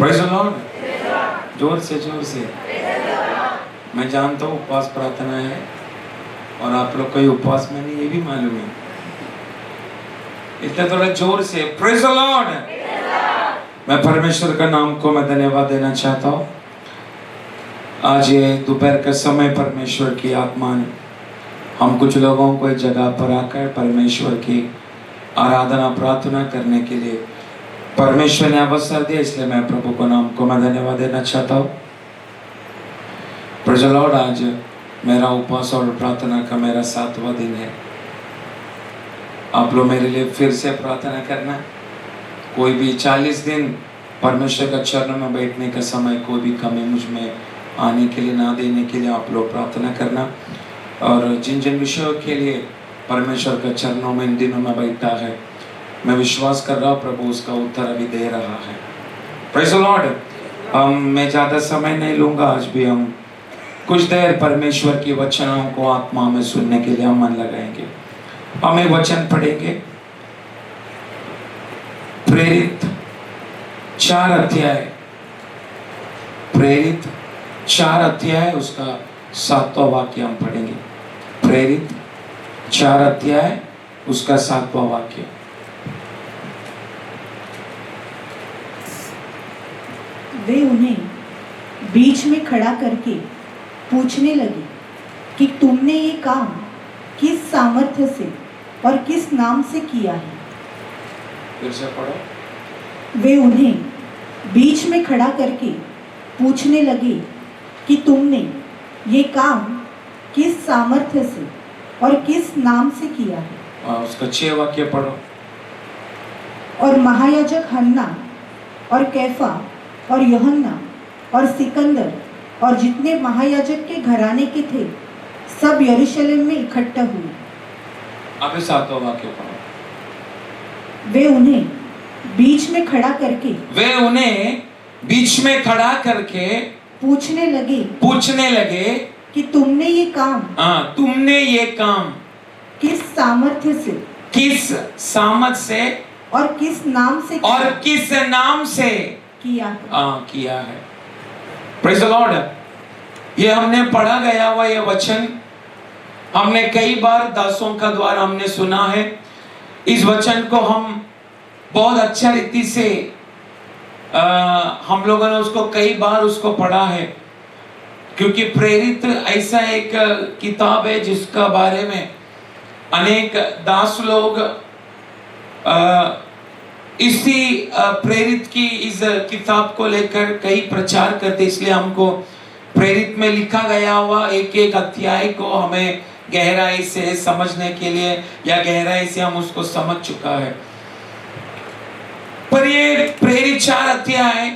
Praise the Lord. जोर से। मैं जानता हूँ उपवास प्रार्थना है और आप लोग कोई उपवास में नहीं, ये भी मालूम है, इसलिए थोड़ा जोर से प्रेज़ द लॉर्ड। मैं परमेश्वर का नाम को मैं धन्यवाद देना चाहता हूँ। आज ये दोपहर का समय परमेश्वर की आत्मा ने हम कुछ लोगों को एक जगह पर आकर परमेश्वर की आराधना प्रार्थना करने के लिए परमेश्वर ने अवसर दिया, इसलिए मैं प्रभु को नाम को मैं धन्यवाद देना चाहता हूँ। Praise the Lord. आज मेरा उपवास और प्रार्थना का मेरा 7वां दिन है। आप लोग मेरे लिए फिर से प्रार्थना करना। कोई भी 40 दिन परमेश्वर का चरणों में बैठने का समय कोई भी कमी मुझ में आने के लिए ना देने के लिए आप लोग प्रार्थना करना। और जिन जिन विषयों के लिए परमेश्वर का चरणों में इन दिनों में बैठा है, मैं विश्वास कर रहा हूँ प्रभु उसका उत्तर अभी दे रहा है। Praise the Lord. मैं ज़्यादा समय नहीं लूँगा। आज भी हम कुछ देर परमेश्वर की वचनों को आत्मा में सुनने के लिए हम मन लगाएंगे। हम एक वचन पढ़ेंगे, प्रेरित 4 अध्याय, प्रेरित 4 अध्याय उसका 7वां वाक्य हम पढ़ेंगे। प्रेरित 4 अध्याय उसका 7वां वाक्य। वे उन्हें बीच में खड़ा करके पूछने लगे कि तुमने ये काम किस सामर्थ्य से और किस नाम से किया है। फिर से पढ़ो। वे उन्हें बीच में खड़ा करके पूछने लगे कि तुमने ये काम किस सामर्थ्य से और किस नाम से किया है। उसका 6 वाक्य पढ़ो। और महायाजक हन्ना और कैफा और यूहन्ना और सिकंदर और जितने महायाजक के घराने के थे सब यरूशलेम में इकट्ठा हुए। अभी 7वां वाक्य पढ़ो। वे उन्हें बीच में खड़ा करके पूछने लगे कि तुमने ये काम किस सामर्थ्य से और किस नाम से किया है। Praise the Lord. ये हमने पढ़ा गया हुआ ये वचन हमने कई बार दासों का द्वारा हमने सुना है। इस वचन को हम बहुत अच्छा रीति से हम लोगों ने उसको कई बार उसको पढ़ा है, क्योंकि प्रेरित ऐसा एक किताब है जिसका बारे में अनेक दास लोग इसी प्रेरित की इस किताब को लेकर कई प्रचार करते, इसलिए हमको प्रेरित में लिखा गया हुआ एक एक अध्याय को हमें गहराई से समझने के लिए या गहराई से हम उसको समझ चुका है। पर ये प्रेरित 4 अध्याय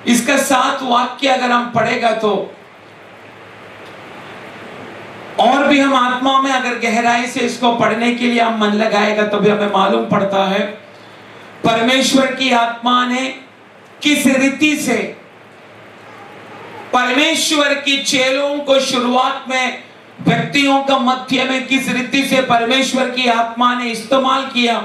इसका 7 वाक्य अगर हम पढ़ेगा तो और भी हम आत्मा में अगर गहराई से इसको पढ़ने के लिए हम मन लगाएगा तो भी हमें मालूम पड़ता है परमेश्वर की आत्मा ने किस रीति से परमेश्वर की चेलों को शुरुआत में व्यक्तियों का मध्य में किस रीति से परमेश्वर की आत्मा ने इस्तेमाल किया,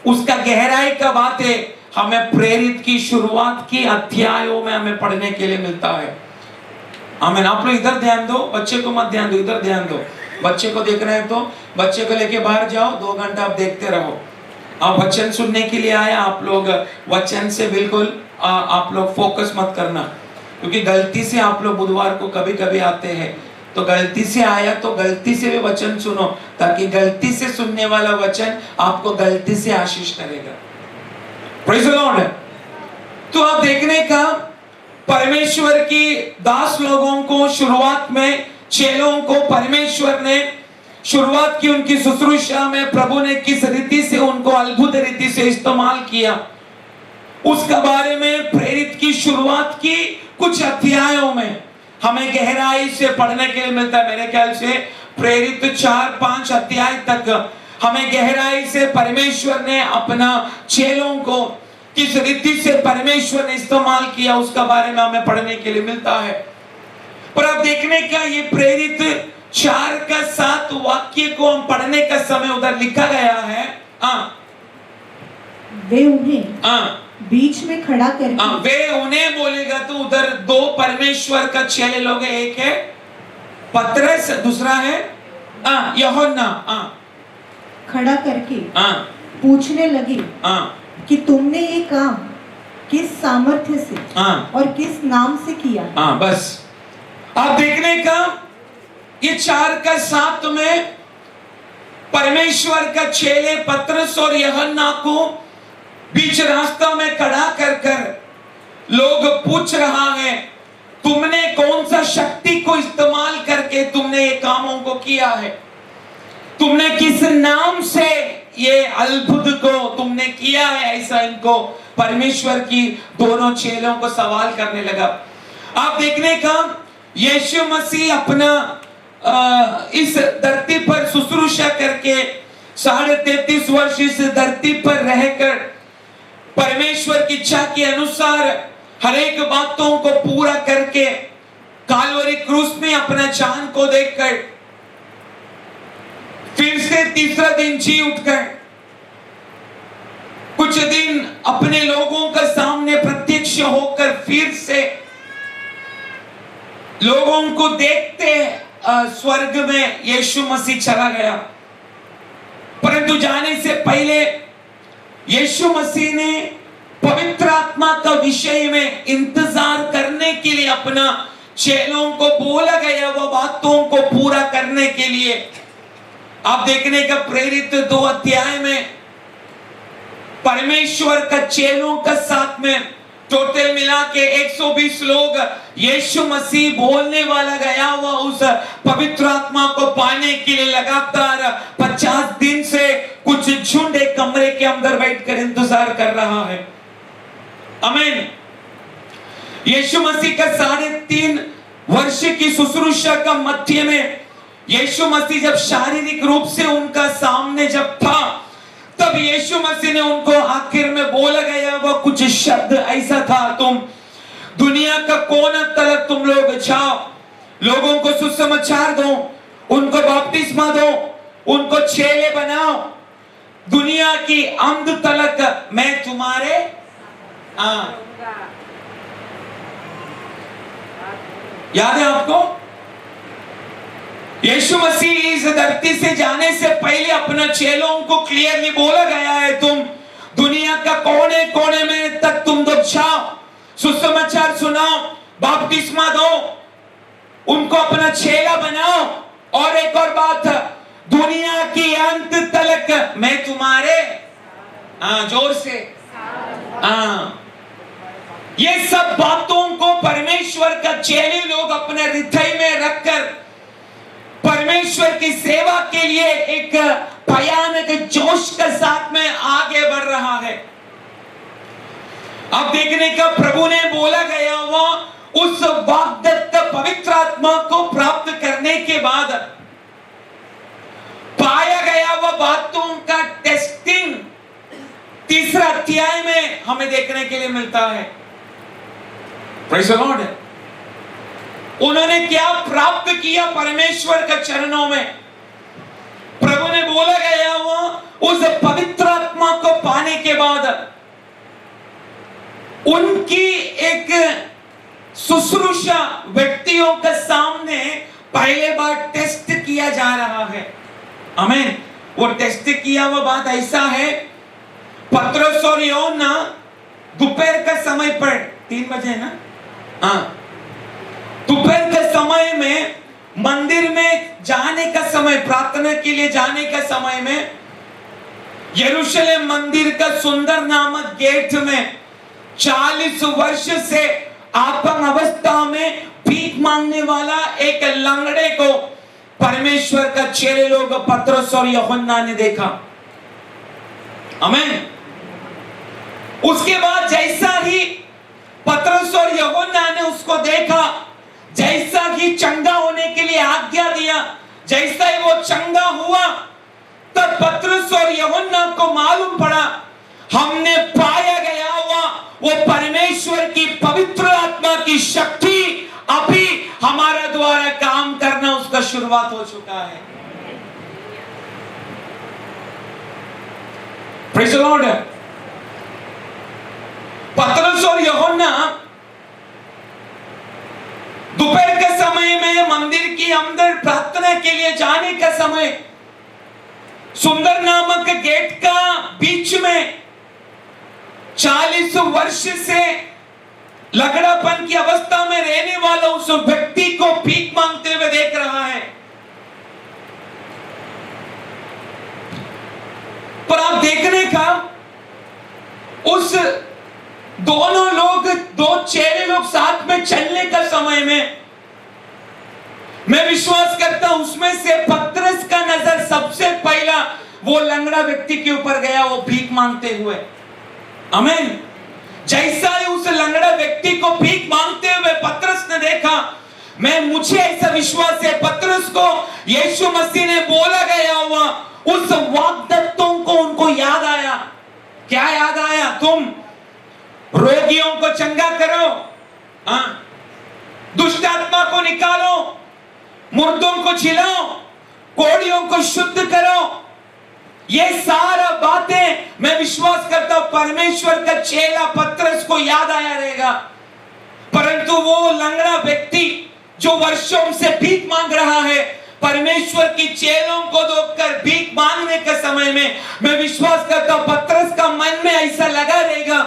उसका गहराई का बात है हमें प्रेरित की शुरुआत की अध्यायों में हमें पढ़ने के लिए मिलता है। आमीन। आप लोग इधर ध्यान दो, बच्चे को मत ध्यान दो, इधर ध्यान दो। बच्चे को देख रहे हैं तो बच्चे को लेके बाहर जाओ, 2 घंटा आप देखते रहो। आप वचन सुनने के लिए आया, आप लोग वचन से बिल्कुल आप लोग फोकस मत करना, क्योंकि गलती से आप लोग बुधवार को कभी कभी आते हैं तो गलती से आया तो गलती से भी वचन सुनो, ताकि गलती से सुनने वाला वचन आपको गलती से आशीष करेगा। Praise the Lord. तो आप देखने का परमेश्वर की दास लोगों को शुरुआत में चेलों को परमेश्वर ने शुरुआत की उनकी शुश्रूषा में प्रभु ने किस रीति से उनको अद्भुत रीति से इस्तेमाल किया, उसका बारे में प्रेरित की शुरुआत की कुछ अध्यायों में हमें गहराई से पढ़ने के लिए मिलता है। मेरे ख्याल से प्रेरित 4-5 अध्याय तक हमें गहराई से परमेश्वर ने अपना चेलों को किस रीति से परमेश्वर ने इस्तेमाल किया उसका बारे में हमें पढ़ने के लिए मिलता है। पर अब देखने का ये प्रेरित 4 का 7 वाक्य को हम पढ़ने का समय उधर लिखा गया है। वे उन्हें बीच में खड़ा करके वे उन्हें बोलेगा तो उधर दो परमेश्वर का चेले लोग हैं, एक है पतरस, दूसरा है यूहन्ना। खड़ा करके हाँ पूछने लगे हाँ कि तुमने ये काम किस सामर्थ्य से हाँ और किस नाम से किया? हाँ, बस आप देखने का ये 4:7 में परमेश्वर का चेले पतरस और यूहन्ना को बीच रास्ता में खड़ा कर कर लोग पूछ रहा है, तुमने कौन सा शक्ति को इस्तेमाल करके तुमने ये कामों को किया है? तुमने किस नाम से ये अद्भुत को तुमने किया है? ऐसा इनको परमेश्वर की दोनों चेलों को सवाल करने लगा। आप देखने का यीशु मसीह अपना इस धरती पर शुश्रूषा करके 33.5 वर्ष इस धरती पर रहकर परमेश्वर की इच्छा के अनुसार हर एक बातों को पूरा करके कालवरी क्रूस में अपना जान को देकर फिर से तीसरा दिन जी उठकर कुछ दिन अपने लोगों का सामने प्रत्यक्ष होकर फिर से लोगों को देखते स्वर्ग में यीशु मसीह चला गया। परंतु जाने से पहले यीशु मसीह ने पवित्र आत्मा का विषय में इंतजार करने के लिए अपना चेलों को बोला गया, वो बातों को पूरा करने के लिए। आप देखने का प्रेरित 2 अध्याय में परमेश्वर का चेलों का साथ में टोटल मिला के 120 लोग यीशु मसीह बोलने वाला गया हुआ उस पवित्र आत्मा को पाने के लिए लगातार 50 दिन से कुछ झुंड एक कमरे के अंदर बैठकर इंतजार कर रहा है। आमीन। यीशु मसीह का 3.5 वर्ष की शुश्रूषा का मध्य में यीशु मसीह जब शारीरिक रूप से उनका सामने जब था, तब यीशु मसीह ने उनको आखिर में बोला गया वो कुछ शब्द ऐसा था, तुम दुनिया का कोना तक तुम लोग जाओ, लोगों को सुसमाचार दो, उनको बपतिस्मा दो, उनको चेले बनाओ, दुनिया की अंत तक मैं तुम्हारे याद है आपको? यीशु मसीह इस धरती से जाने से पहले अपना चेलों को क्लियरली बोला गया है, तुम दुनिया का कोने कोने में तक तुम लोग जाओ, सुसमाचार सुनाओ, बपतिस्मा दो, उनको अपना चेला बनाओ, और एक और बात, दुनिया की अंत तक मैं तुम्हारे जोर से ये सब बातों को परमेश्वर का चेले लोग अपने हृदय में रखकर परमेश्वर की सेवा के लिए एक भयानक जोश के साथ में आगे बढ़ रहा है। अब देखने का प्रभु ने बोला गया वो उस वाग्दत्त पवित्र आत्मा को प्राप्त करने के बाद पाया गया वह बातों का टेस्टिंग 3 अध्याय में हमें देखने के लिए मिलता है। Praise the Lord. उन्होंने क्या प्राप्त किया परमेश्वर के चरणों में? प्रभु ने बोला गया वो उस पवित्र आत्मा को पाने के बाद उनकी एक शुश्रूषा व्यक्तियों के सामने पहले बार टेस्ट किया जा रहा है। आमीन। वो टेस्ट किया हुआ बात ऐसा है, पतरस और यूहन्ना दोपहर का समय पर 3 बजे ना, दोपहर के समय में मंदिर में जाने का समय, प्रार्थना के लिए जाने का समय में यरूशलेम मंदिर का सुंदर नामक गेट में 40 वर्ष से आपन अवस्था में भीख मांगने वाला एक लंगड़े को परमेश्वर का चेले लोग पतरस और यूहन्ना ने देखा। आमीन। उसके बाद जैसा ही पतरस और यूहन्ना ने उसको देखा, जैसा ही चंगा होने के लिए आज्ञा दिया, जैसा ही वो चंगा हुआ, तब पतरस और यूहन्ना को मालूम पड़ा हमने पाया गया हुआ वो परमेश्वर की पवित्र आत्मा की शक्ति अभी हमारा द्वारा काम करना उसका शुरुआत हो चुका है। Praise the Lord. के अंदर प्रार्थना के लिए जाने का समय सुंदर नामक गेट का बीच में 40 वर्ष से लगड़ापन की अवस्था में रहने वाला उस व्यक्ति को भीख मांगते हुए देख रहा है। पर आप देखने का उस दोनों लोग, दो चेले लोग साथ में चलने का समय में मैं विश्वास करता हूं उसमें से पतरस का नजर सबसे पहला वो लंगड़ा व्यक्ति के ऊपर गया, वो भीख मांगते हुए। आमीन। जैसा ही उस लंगड़ा व्यक्ति को भीख मांगते हुए पतरस ने देखा, मुझे ऐसा विश्वास है पतरस को यीशु मसीह ने बोला गया हुआ उस वाग्दत्तों को उनको याद आया। क्या याद आया? तुम रोगियों को चंगा करो, दुष्ट आत्मा को निकालो, मुर्दों को जिलाओ, कोढ़ियों को शुद्ध करो। ये सारा बातें मैं विश्वास करता हूं परमेश्वर का चेला पतरस को याद आया रहेगा। परंतु वो लंगड़ा व्यक्ति जो वर्षों से भीख मांग रहा है, परमेश्वर की चेलों को देखकर भीख मांगने के समय में मैं विश्वास करता हूं पतरस का मन में ऐसा लगा रहेगा,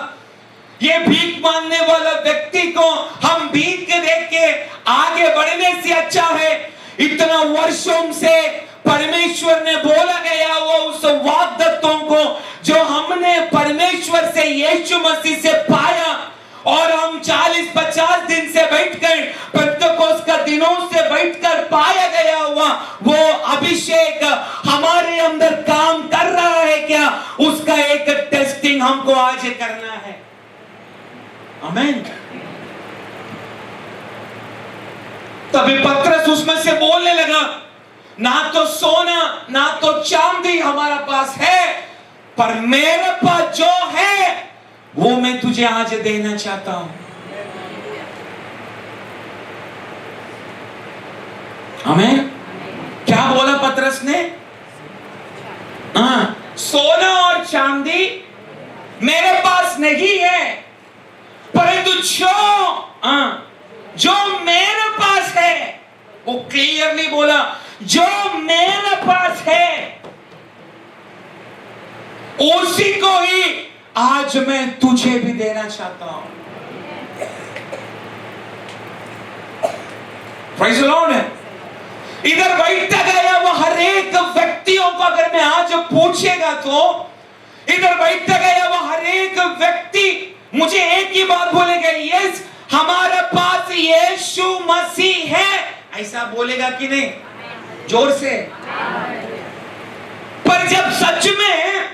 ये भीख मांगने वाला व्यक्ति को हम भीख देख के आगे बढ़ने से अच्छा है इतना वर्षों से परमेश्वर ने बोला गया वो उस वाग्दत्तों को जो हमने परमेश्वर से यीशु मसीह से पाया, और हम 40-50 दिन से बैठकर पेंतेकोस्त का दिनों से बैठकर पाया गया हुआ वो अभिषेक हमारे अंदर काम कर रहा है क्या, उसका एक टेस्टिंग हमको आज करना है। आमीन। तभी पतरस उसमें से बोलने लगा, ना तो सोना ना तो चांदी हमारा पास है, पर मेरे पास जो है वो मैं तुझे आज देना चाहता हूं। आमीन। क्या बोला पतरस ने? सोना और चांदी मेरे पास नहीं है, परंतु जो मेरे पास है, वो क्लियरली बोला, जो मेरे पास है उसी को ही आज मैं तुझे भी देना चाहता हूं। Praise the Lord. इधर बैठा गया वो हर एक व्यक्तियों को अगर मैं आज पूछेगा तो इधर बैठा गया वो हर एक व्यक्ति मुझे एक ही बात बोलेगा, यस हमारे पास यीशु मसीह है, ऐसा बोलेगा कि नहीं? जोर से। पर जब सच में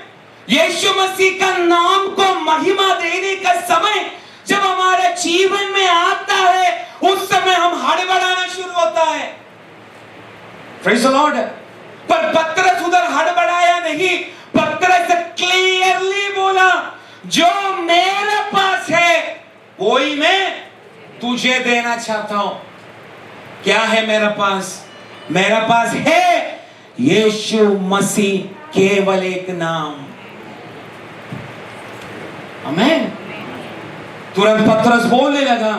यीशु मसीह का नाम को महिमा देने का समय जब हमारे जीवन में आता है, उस समय हम हड़बड़ाना शुरू होता है। Praise the Lord. पर पतरस उधर हड़बड़ाया नहीं, पतरस क्लियरली बोला, जो मेरे पास है वही मैं तुझे देना चाहता हूं। क्या है मेरे पास? मेरे पास है यीशु मसीह, केवल एक नाम। आमीन। तुरंत पतरस बोलने लगा,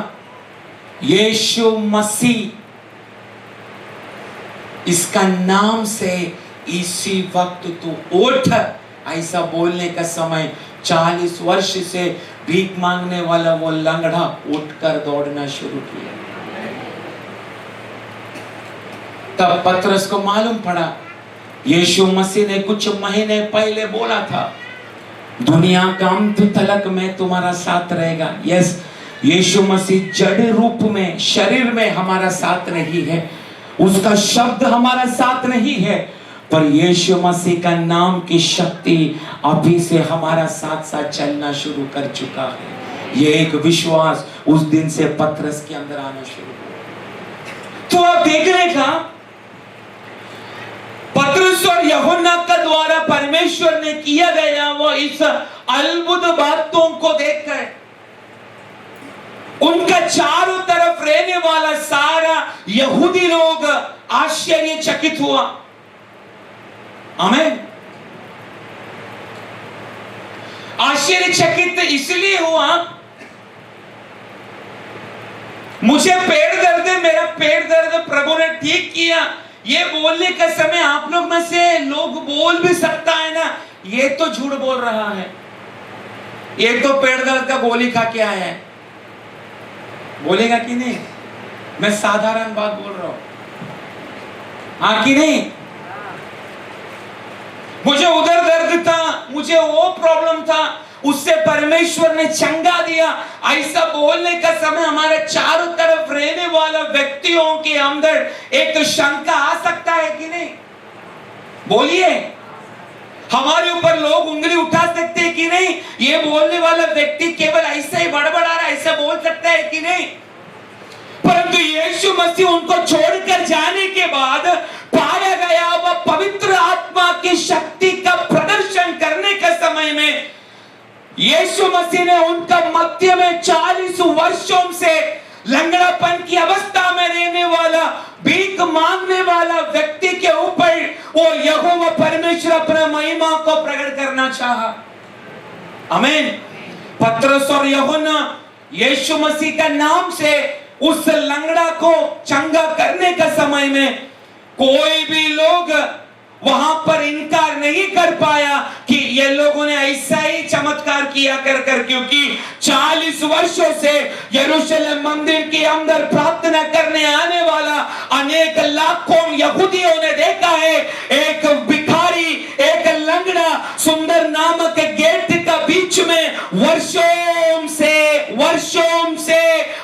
यीशु मसीह, इसका नाम से इसी वक्त तू उठ। ऐसा बोलने का समय 40 वर्ष से भीख मांगने वाला वो लंगड़ा उठकर दौड़ना शुरू किया। तब पतरस को मालूम पड़ा यीशु मसीह ने कुछ महीने पहले बोला था, दुनिया का अंत तलक में तुम्हारा साथ रहेगा। यस, यीशु मसीह जड़ रूप में शरीर में हमारा साथ नहीं है, उसका शब्द हमारा साथ नहीं है, पर यीशु मसीह का नाम की शक्ति अभी से हमारा साथ साथ चलना शुरू कर चुका है। ये एक विश्वास उस दिन से पतरस के अंदर आना शुरू हुआ। तो आप देखने का पतरस और यूहन्ना का द्वारा परमेश्वर ने किया गया वो इस अद्भुत बातों को देखकर उनका चारों तरफ रहने वाला सारा यहूदी लोग आश्चर्यचकित हुआ। आमीन। आश्चर्यचकित इसलिए हुआ मुझे पेट दर्द है, मेरा पेट दर्द प्रभु ने ठीक किया, ये बोलने का समय आप लोग में से लोग बोल भी सकता है ना, ये तो झूठ बोल रहा है, ये तो पेट दर्द का गोली खा के आया है, बोलेगा कि नहीं? मैं साधारण बात बोल रहा हूं, हाँ कि नहीं? मुझे उधर दर्द था, मुझे वो प्रॉब्लम था, उससे परमेश्वर ने चंगा दिया, ऐसा बोलने का समय हमारे चारों तरफ रहने वाला व्यक्तियों के अंदर एक शंका आ सकता है कि नहीं? बोलिए, हमारे ऊपर लोग उंगली उठा सकते हैं कि नहीं? ये बोलने वाला व्यक्ति केवल ऐसा ही बड़बड़ा रहा है, ऐसा बोल सकता है कि नहीं? परंतु यीशु मसीह उनको छोड़कर जाने के बाद पाया गया वह पवित्र आत्मा की शक्ति का प्रदर्शन करने के समय में यीशु मसीह ने उनका मध्य में 40 वर्षों से लंगड़ापन की अवस्था में रहने वाला, भीख मांगने वाला व्यक्ति के ऊपर वो यहोवा परमेश्वर अपना महिमा को प्रकट करना चाहा। आमीन। पतरस और यूहन्ना यीशु मसीह का नाम से उस लंगड़ा को चंगा करने का समय में कोई भी लोग वहां पर इनकार नहीं कर पाया कि ये लोगों ने ऐसा ही चमत्कार किया कर, क्योंकि 40 वर्षों से यरूशलेम मंदिर के अंदर प्रार्थना करने आने वाला अनेक लाखों यहूदियों ने देखा है, एक भिखारी, एक लंगड़ा सुंदर नामक गेट का बीच में वर्षों से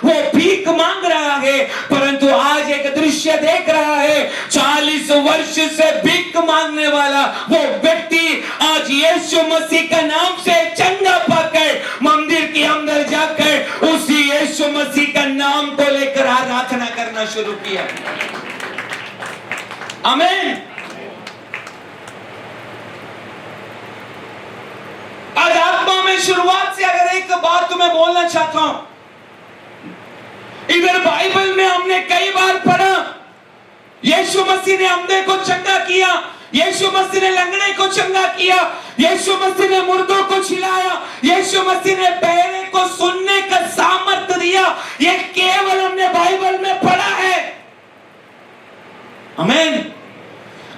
वो भीख मांग रहा है, परंतु आज एक दृश्य देख रहा है, 40 वर्ष से भीख मांगने वाला वो व्यक्ति आज यीशु मसीह का नाम से चंगा पाकर मंदिर के अंदर जाकर उसी यीशु मसीह का नाम को लेकर आराधना करना शुरू किया। आमीन। आज आत्मा में शुरुआत से अगर एक बात तुम्हें बोलना चाहता हूं, इधर बाइबल में हमने कई बार पढ़ा यीशु मसीह ने अंधे को चंगा किया, यीशु मसीह ने लंगड़े को चंगा किया, यीशु मसीह ने मुर्दों को छिलाया, यीशु मसीह ने बहरे को सुनने का सामर्थ्य दिया। ये केवल हमने बाइबल में पढ़ा है। आमीन।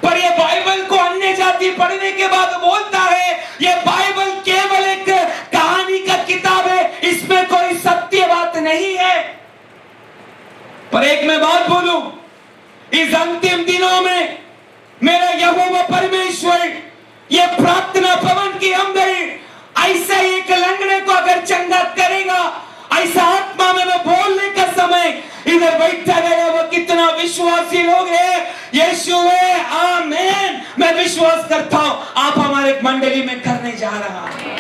पर ये बाइबल को अन्य जाति पढ़ने के बाद बोलता है ये बाइबल केवल एक कहानी का किताब है, इसमें कोई सत्य बात नहीं है। पर एक मैं बात बोलूं, इस अंतिम दिनों में मेरा यहोवा परमेश्वर ये प्रार्थना भवन के अंदर ऐसा एक लंगड़े को अगर चंगा करेगा, ऐसा आत्मा में मैं बोलने का समय इधर बैठा गया वो कितना विश्वासी लोग है, यीशु है। आमीन। मैं विश्वास करता हूं आप हमारे मंडली में करने जा रहा है।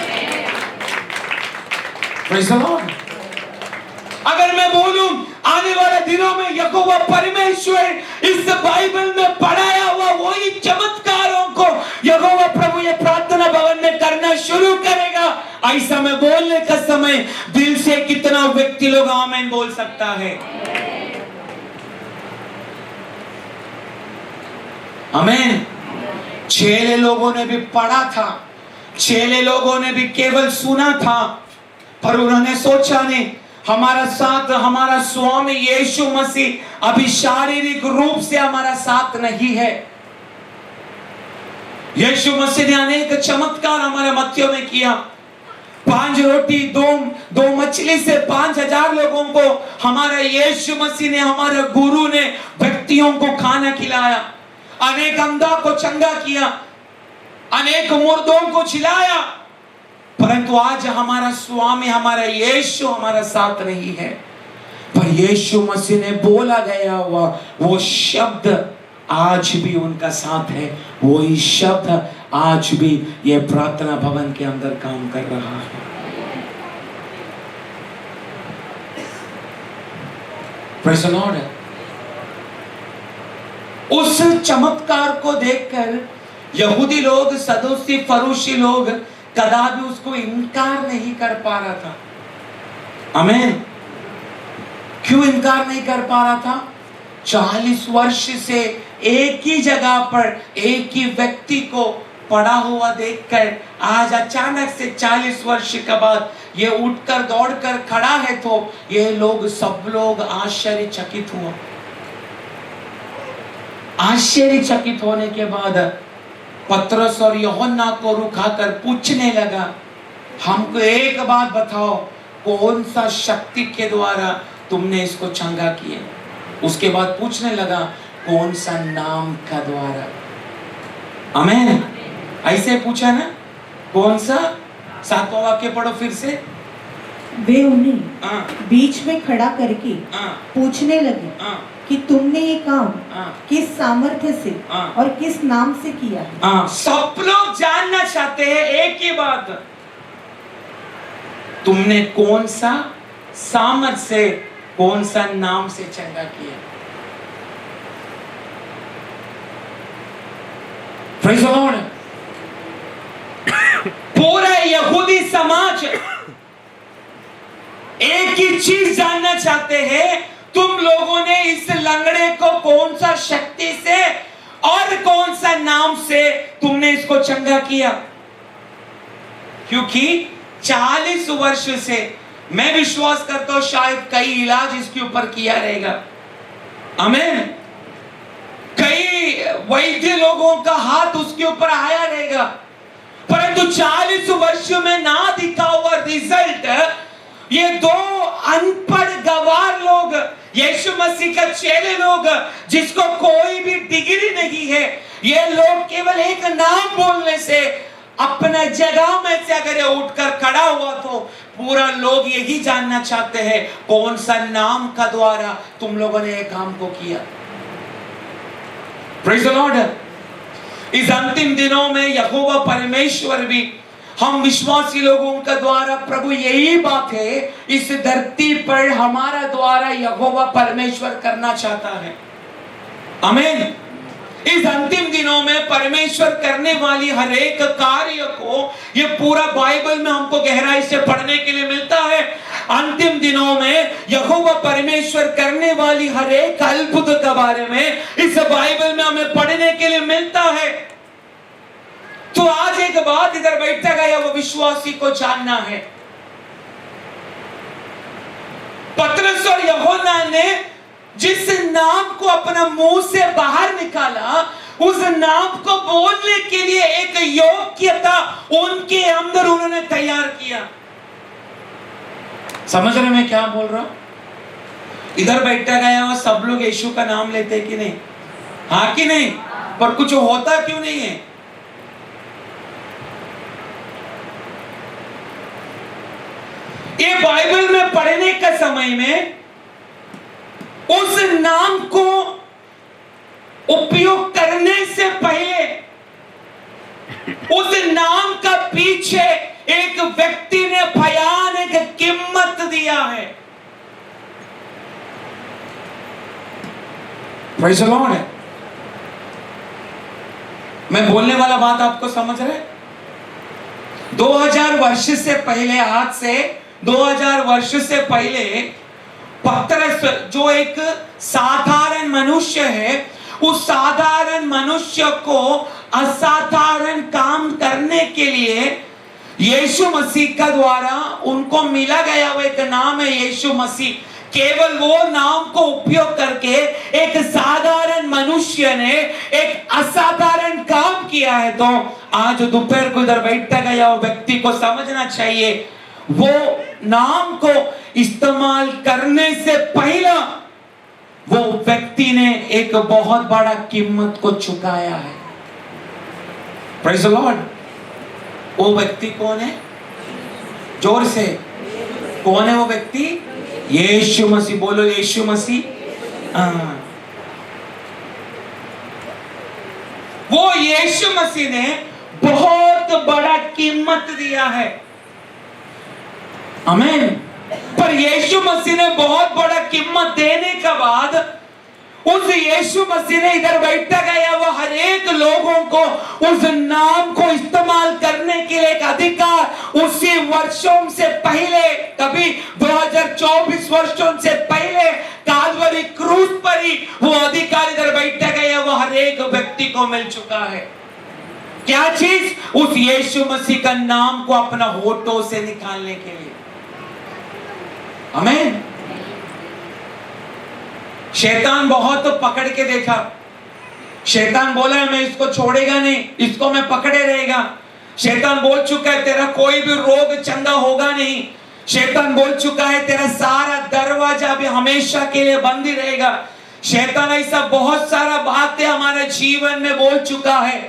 Praise the Lord. अगर मैं बोलूं आने वाले दिनों में यहोवा परमेश्वर इस बाइबल में पढ़ाया हुआ वही चमत्कारों को यहोवा प्रभु ये प्रार्थना भवन में करना शुरू करेगा, ऐसा मैं बोलने का समय दिल से कितना व्यक्ति लोग आमीन बोल सकता है? आमीन। चेले लोगों ने भी पढ़ा था, चेले लोगों ने भी केवल सुना था, पर उन्होंने सोचा नहीं हमारा साथ हमारा स्वामी यीशु मसीह अभी शारीरिक रूप से हमारा साथ नहीं है। यीशु मसीह ने अनेक चमत्कार हमारे मध्य में किया। 5 रोटी 2 मछली से 5000 लोगों को हमारा यीशु मसीह ने, हमारे गुरु ने व्यक्तियों को खाना खिलाया, अनेक अंधा को चंगा किया, अनेक मुर्दों को छिलाया। परंतु आज हमारा स्वामी हमारा यीशु हमारा साथ नहीं है। पर यीशु मसीह ने बोला गया हुआ वो शब्द आज भी उनका साथ है, वही शब्द आज भी ये प्रार्थना भवन के अंदर काम कर रहा है। Praise the Lord. उस चमत्कार को देखकर यहूदी लोग, सदूसी फरूशी लोग कदापि उसको इनकार नहीं कर पा रहा था। आमीन। क्यों इनकार नहीं कर पा रहा था? 40 वर्ष से एक ही जगह पर एक ही व्यक्ति को पड़ा हुआ देखकर आज अचानक से 40 वर्ष के बाद ये उठकर दौड़कर खड़ा है, तो ये लोग सब लोग आश्चर्यचकित हुआ। आश्चर्यचकित होने के बाद पतरस और यूहन्ना को रुकाकर पूछने लगा, हमको एक बात बताओ, कौन सा शक्ति के द्वारा तुमने इसको चंगा किया? उसके बाद पूछने लगा, कौन सा नाम का द्वारा? आमीन। ऐसे पूछा ना, कौन सा? 7वां वाक्य पढ़ो फिर से। वे उन्हें बीच में खड़ा करके पूछने लगे कि तुमने ये काम किस सामर्थ्य से और किस नाम से किया है? सब लोग जानना चाहते हैं एक ही बात, तुमने कौन सा सामर्थ्य से, कौन सा नाम से चंगा किया? Praise the Lord. पूरा यहूदी समाज एक ही चीज जानना चाहते हैं, तुम लोगों ने इस लंगड़े को कौन सा शक्ति से और कौन सा नाम से तुमने इसको चंगा किया? क्योंकि 40 वर्ष से मैं विश्वास करता हूं शायद कई इलाज इसके ऊपर किया रहेगा। आमीन। कई वैद्य लोगों का हाथ उसके ऊपर आया रहेगा, परंतु 40 वर्ष में ना दिखा हुआ रिजल्ट, ये दो अनपढ़ गवार लोग, यीशु मसीह का चेले लोग, जिसको कोई भी डिग्री नहीं है, ये लोग केवल एक नाम बोलने से अपना जगह में से अगर ये उठकर खड़ा हुआ, तो पूरा लोग यही जानना चाहते हैं, कौन सा नाम का द्वारा तुम लोगों ने ये काम को किया। Praise the Lord. इस अंतिम दिनों में यहोवा परमेश्वर भी हम विश्वासी लोगों का द्वारा, प्रभु यही बात है, इस धरती पर हमारा द्वारा यहोवा परमेश्वर करना चाहता है। आमीन। इस अंतिम दिनों में परमेश्वर करने वाली हर एक कार्य को ये पूरा बाइबल में हमको गहराई से पढ़ने के लिए मिलता है। अंतिम दिनों में यहोवा परमेश्वर करने वाली हर एक अद्भुत के बारे में इस बाइबल में हमें पढ़ने के लिए मिलता है। तो आज एक बात इधर बैठा गया, वो विश्वासी को जानना है। पतरस और यूहन्ना ने जिस नाम को अपना मुंह से बाहर निकाला, उस नाम को बोलने के लिए एक योग्यता उनके अंदर उन्होंने तैयार किया। समझ रहे मैं क्या बोल रहा हूं? इधर बैठा गया और सब लोग यीशु का नाम लेते कि नहीं? हाँ कि नहीं? पर कुछ होता क्यों नहीं है? ये बाइबल में पढ़ने का समय में उस नाम को उपयोग करने से पहले उस नाम का पीछे एक व्यक्ति ने भयानक कीमत दिया है। Praise the Lord. मैं बोलने वाला बात आपको समझ रहे? 2000 वर्ष से पहले, आज से 2000 वर्ष से पहले पतरस जो एक साधारण मनुष्य है, उस साधारण मनुष्य को असाधारण काम करने के लिए यीशु मसीह का द्वारा उनको मिला गया वो एक नाम है यीशु मसीह। केवल वो नाम को उपयोग करके एक साधारण मनुष्य ने एक असाधारण काम किया है। तो आज दोपहर को इधर बैठा गया वो व्यक्ति को समझना चाहिए, वो नाम को इस्तेमाल करने से पहले वो व्यक्ति ने एक बहुत बड़ा कीमत को चुकाया है। Praise the Lord. वो व्यक्ति कौन है? जोर से, कौन है वो व्यक्ति? यीशु मसीह। बोलो यीशु मसीह। वो यीशु मसीह ने बहुत बड़ा कीमत दिया है। आमीन। पर यीशु मसीह ने बहुत बड़ा कीमत देने के बाद उस यीशु मसीह ने इधर बैठा गया वो हर एक लोगों को उस नाम को इस्तेमाल करने के लिए एक अधिकार उसी वर्षों से पहले, कभी 2024 वर्षों से पहले काल्वरी क्रूस पर ही वो अधिकार इधर बैठा गया वो हर एक व्यक्ति को मिल चुका है। क्या चीज? उस यीशु मसीह का नाम को अपना होठों से निकालने के लिए। आमीन। शैतान बहुत तो पकड़ के देखा, शैतान बोला मैं इसको छोड़ेगा नहीं, इसको मैं पकड़े रहेगा। शैतान बोल चुका है तेरा कोई भी रोग चंगा होगा नहीं। शैतान बोल चुका है तेरा सारा दरवाजा भी हमेशा के लिए बंद ही रहेगा। शैतान ऐसा बहुत सारा बातें हमारे जीवन में बोल चुका है,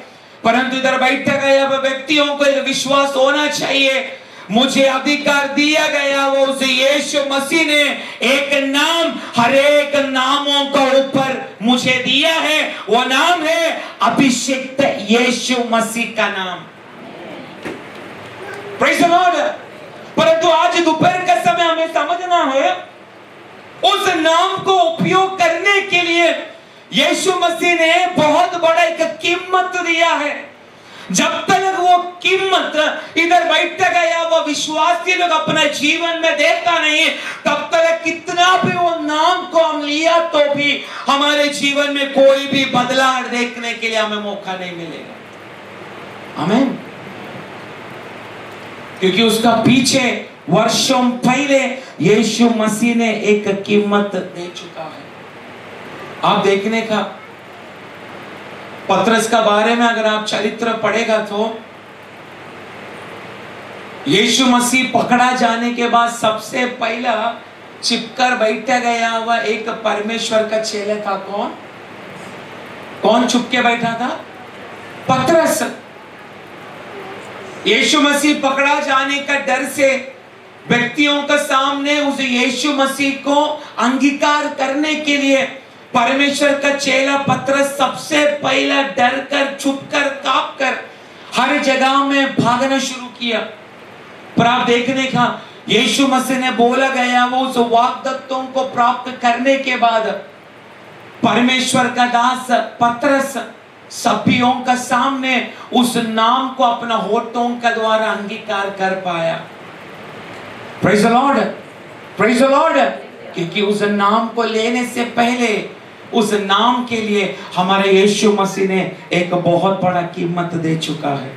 परंतु इधर बैठे गए व्यक्तियों को विश्वास होना चाहिए, मुझे अधिकार दिया गया वो उस यीशु मसीह ने एक नाम हर एक नामों का ऊपर मुझे दिया है, वो नाम है अभिषिक्त यीशु मसीह का नाम। Praise the Lord. परंतु आज दोपहर का समय हमें समझना है उस नाम को उपयोग करने के लिए यीशु मसीह ने बहुत बड़ा एक कीमत दिया है। जब तक वो कीमत इधर बैठ गया वो विश्वासी लोग अपने जीवन में देखा नहीं, तब तक कितना भी वो नाम को हम लिया तो भी हमारे जीवन में कोई भी बदलाव देखने के लिए हमें मौका नहीं मिलेगा। आमीन। क्योंकि उसका पीछे वर्षों पहले यीशु मसीह ने एक कीमत दे चुका है। आप देखने का पतरस का बारे में अगर आप चरित्र पढ़ेगा तो यीशु मसीह पकड़ा जाने के बाद सबसे पहला चिपकर बैठा गया हुआ एक परमेश्वर का चेला था। कौन छुप के बैठा था? पतरस। यीशु मसीह पकड़ा जाने का डर से व्यक्तियों के सामने उस यीशु मसीह को अंगीकार करने के लिए परमेश्वर का चेला पतरस सबसे पहला डर कर, छुप कर, कांप कर हर जगह में भागना शुरू किया। पर आप देखने का यीशु मसीह ने बोला गया वो उस वाग्दत्तों को प्राप्त करने के बाद परमेश्वर का दास पतरस सभियों का सामने उस नाम को अपना होठों का द्वारा अंगीकार कर पाया। Praise the Lord, praise the Lord. क्योंकि उस नाम को लेने से पहले उस नाम के लिए हमारे यीशु मसीह ने एक बहुत बड़ा कीमत दे चुका है।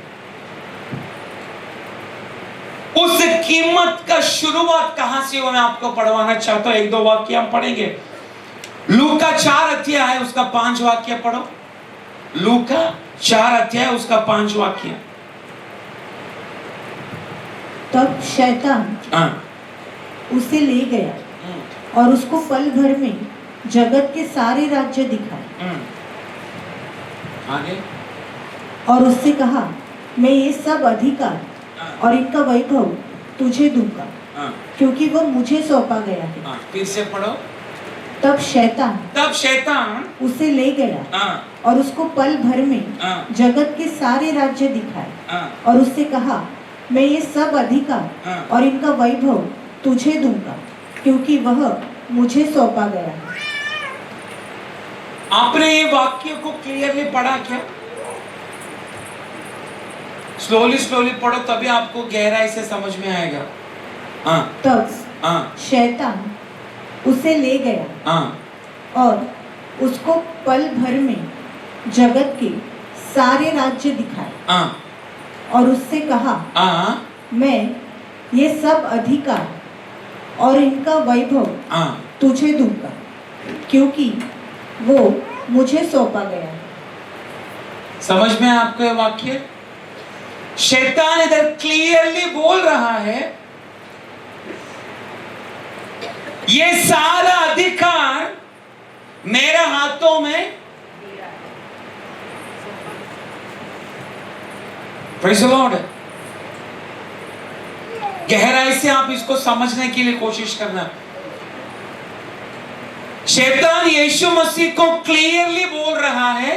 उस कीमत का शुरुआत कहां से हो मैं आपको पढ़वाना चाहता हूं। एक दो वाक्य हम पढ़ेंगे। लूका 4 अध्याय है उसका 5 वाक्य पढ़ो। लूका 4 अध्याय उसका 5 वाक्य। तब शैतान उसे ले गया और उसको पल भर में जगत के सारे राज्य दिखाए आगे और उससे कहा मैं ये सब अधिकार और इनका वैभव तुझे दूंगा क्योंकि वो मुझे सौंपा गया है। फिर से पढ़ो। तब शैतान उसे ले गया और उसको पल भर में जगत के सारे राज्य दिखाए और उससे कहा मैं ये सब अधिकार और इनका वैभव तुझे दूंगा क्योंकि वह मुझे सौंपा गया है। आपने ये वाक्य को क्लियरली पढ़ा क्या? स्लोली पढ़ो तभी आपको गहराई से समझ में आएगा। तब शैतान उसे ले गया और उसको पल भर में जगत के सारे राज्य दिखाए और उससे कहा मैं ये सब अधिकार और इनका वैभव तुझे दूंगा क्योंकि वो मुझे सौंपा गया है। समझ में आपको ये वाक्य? शैतान इधर क्लियरली बोल रहा है ये सारा अधिकार मेरे हाथों में। Praise the Lord. गहराई से आप इसको समझने के लिए कोशिश करना। शैतान यीशु मसीह को क्लियरली बोल रहा है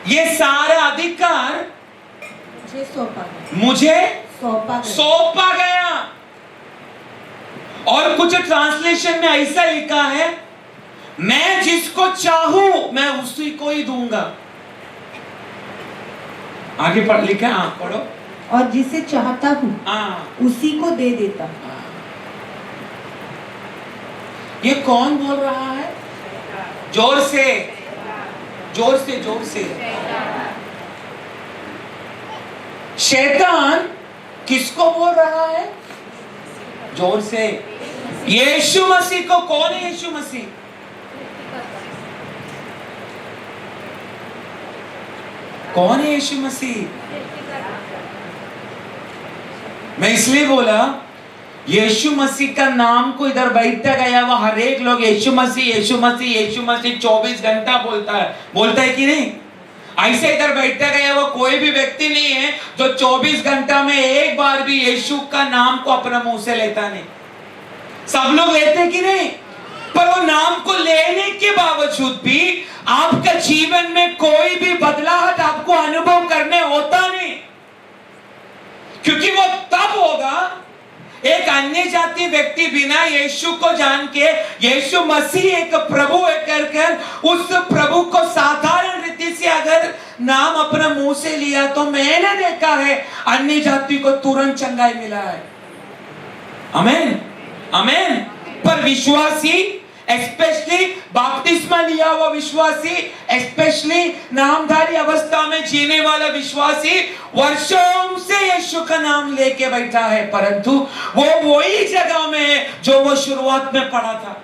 ये सारा अधिकार मुझे सौंपा गया। और कुछ ट्रांसलेशन में ऐसा लिखा है मैं जिसको चाहूं मैं उसी को ही दूंगा। आगे पढ़ लिखा है पढ़ो। और जिसे चाहता हूं उसी को दे देता हूं। ये कौन बोल रहा है? जोर से शैतान किसको बोल रहा है? जोर से, यीशु मसीह को। कौन है यीशु मसीह? कौन है यीशु मसीह? मैं इसलिए बोला, यीशु मसीह का नाम को इधर बैठता गया वो हर एक लोग यीशु मसीह यीशु मसीह यीशु मसीह 24 घंटा बोलता है कि नहीं? ऐसे इधर बैठता गया वो कोई भी व्यक्ति नहीं है जो 24 घंटा में एक बार भी यीशु का नाम को अपने मुंह से लेता नहीं। सब लोग लेते कि नहीं? पर वो नाम को लेने के बावजूद भी आपका जीवन में कोई भी बदलाव आपको अनुभव करने होता नहीं, क्योंकि वो तब होगा एक अन्य जाति व्यक्ति बिना यीशु को जान के यीशु मसीह एक प्रभु है कर उस प्रभु को साधारण रीति से अगर नाम अपने मुंह से लिया तो मैंने देखा है अन्य जाति को तुरंत चंगाई मिला है। आमीन आमीन। पर विश्वासी, स्पेशली बपतिस्मा लिया हुआ विश्वासी, स्पेशली नामधारी अवस्था में जीने वाला विश्वासी वर्षों से यीशु का नाम लेके बैठा है, परंतु वो वही जगह में है जो वो शुरुआत में पढ़ा था।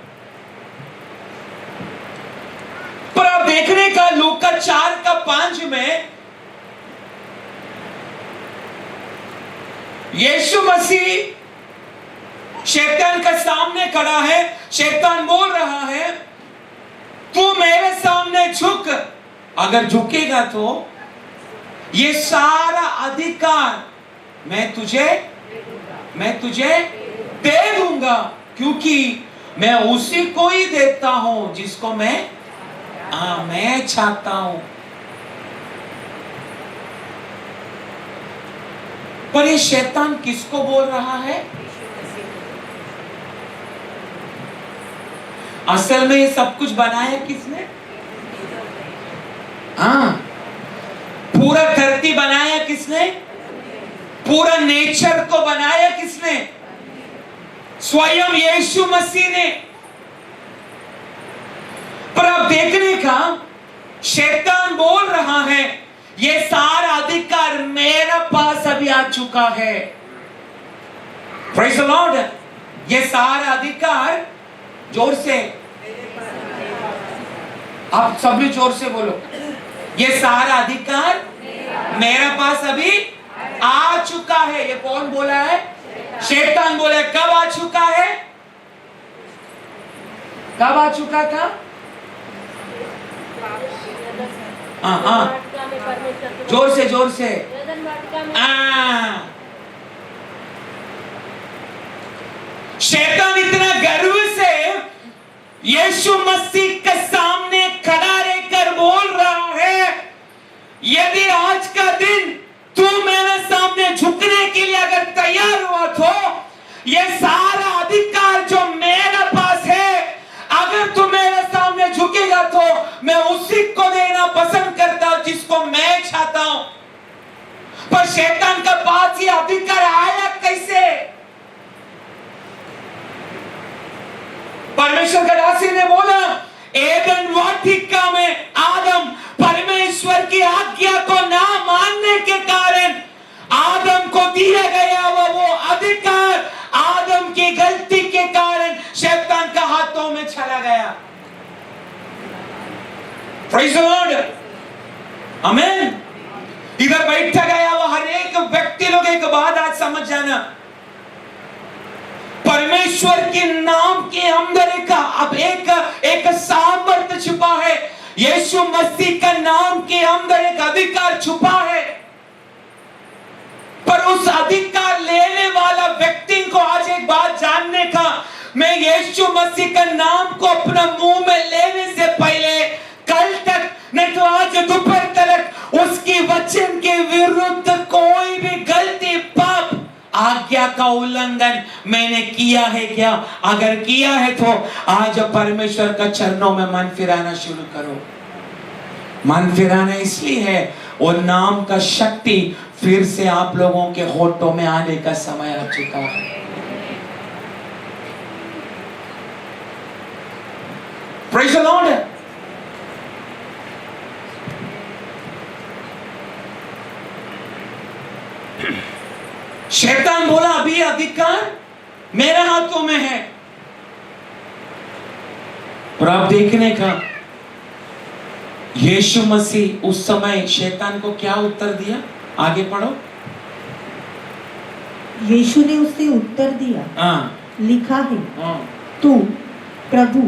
पर आप देखने का लूका 4:5 में यीशु मसीह शैतान का सामने खड़ा है। शैतान बोल रहा है तू मेरे सामने झुक, अगर झुकेगा तो ये सारा अधिकार मैं तुझे दे दूंगा, क्योंकि मैं उसी को ही देता हूं जिसको मैं चाहता हूं। पर ये शैतान किसको बोल रहा है? असल में ये सब कुछ बनाया किसने? पूरा धरती बनाया किसने? पूरा नेचर को बनाया किसने? स्वयं यीशु मसीह ने। पर अब देखने का शैतान बोल रहा है ये सारा अधिकार मेरे पास अभी आ चुका है। Praise the Lord. ये सारा अधिकार, जोर से, आप सभी जोर से बोलो, ये सारा अधिकार मेरे पास अभी आ चुका है। ये कौन बोला है? शैतान बोला। कब आ चुका है? कब आ चुका था? जोर से जोर से। शैतान इतना गर्व से यीशु मसीह के सामने खड़ा रहकर बोल रहा है यदि आज का दिन तू मेरे सामने झुकने के लिए अगर तैयार हुआ तो ये सारा अधिकार जो मेरे पास है, अगर तू मेरे सामने झुकेगा तो मैं उसी को देना पसंद करता हूं जिसको मैं चाहता हूं। पर शैतान के पास ये अधिकार आया कैसे? परमेश्वर का दासी ने बोला एदन वाटिका में आदम परमेश्वर की आज्ञा को ना मानने के कारण आदम को दिया गया वो अधिकार आदम की गलती के कारण शैतान का हाथों में चला गया। Praise the Lord. आमीन। इधर बैठा गया वो हर एक व्यक्ति लोग एक बात आज समझ जाना, परमेश्वर के नाम के अंदर अब एक सामर्थ्य छुपा है। यीशु मसीह का नाम के अंदर एक अधिकार छुपा है। पर उस अधिकार लेने वाला व्यक्ति को आज एक बात जानने का, मैं यीशु मसीह का नाम को अपना मुंह में लेने से पहले कल तक नहीं तो आज दोपहर तक उसकी वचन के विरुद्ध कोई भी गलती, पाप, आज्ञा का उल्लंघन मैंने किया है क्या? अगर किया है तो आज परमेश्वर का चरणों में मन फिराना शुरू करो। मन फिराना इसलिए है और नाम का शक्ति फिर से आप लोगों के होठों में आने का समय आ चुका है। Praise the Lord. अधिकार मेरे हाथों में है। और आप देखने का यीशु मसीह उस समय शैतान को क्या उत्तर दिया, आगे पढ़ो। यीशु ने उससे उत्तर दिया, हाँ, लिखा है, हाँ, तू प्रभु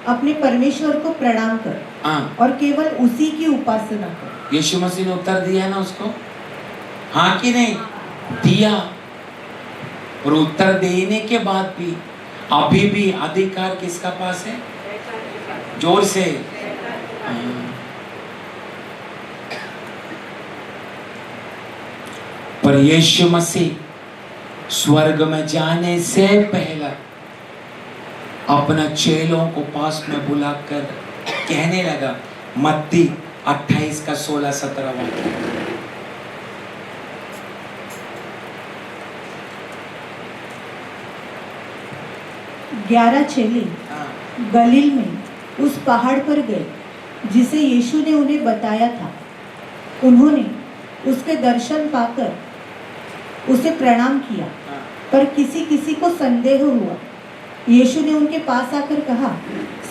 अपने परमेश्वर को प्रणाम कर हाँ। और केवल उसी की उपासना कर। यीशु मसीह ने उत्तर दिया ना उसको, हाँ कि नहीं? दिया। और उत्तर देने के बाद भी अभी भी अधिकार किसका पास है? जोर से। हाँ। पर यीशु मसीह स्वर्ग में जाने से पहले अपना चेलों को पास में बुलाकर कहने लगा, मत्ती 28 का 16-17 वाक्य। ग्यारह चेले गलील में उस पहाड़ पर गए जिसे यीशु ने उन्हें बताया था। उन्होंने उसके दर्शन पाकर उसे प्रणाम किया, पर किसी किसी को संदेह हुआ। यीशु ने उनके पास आकर कहा,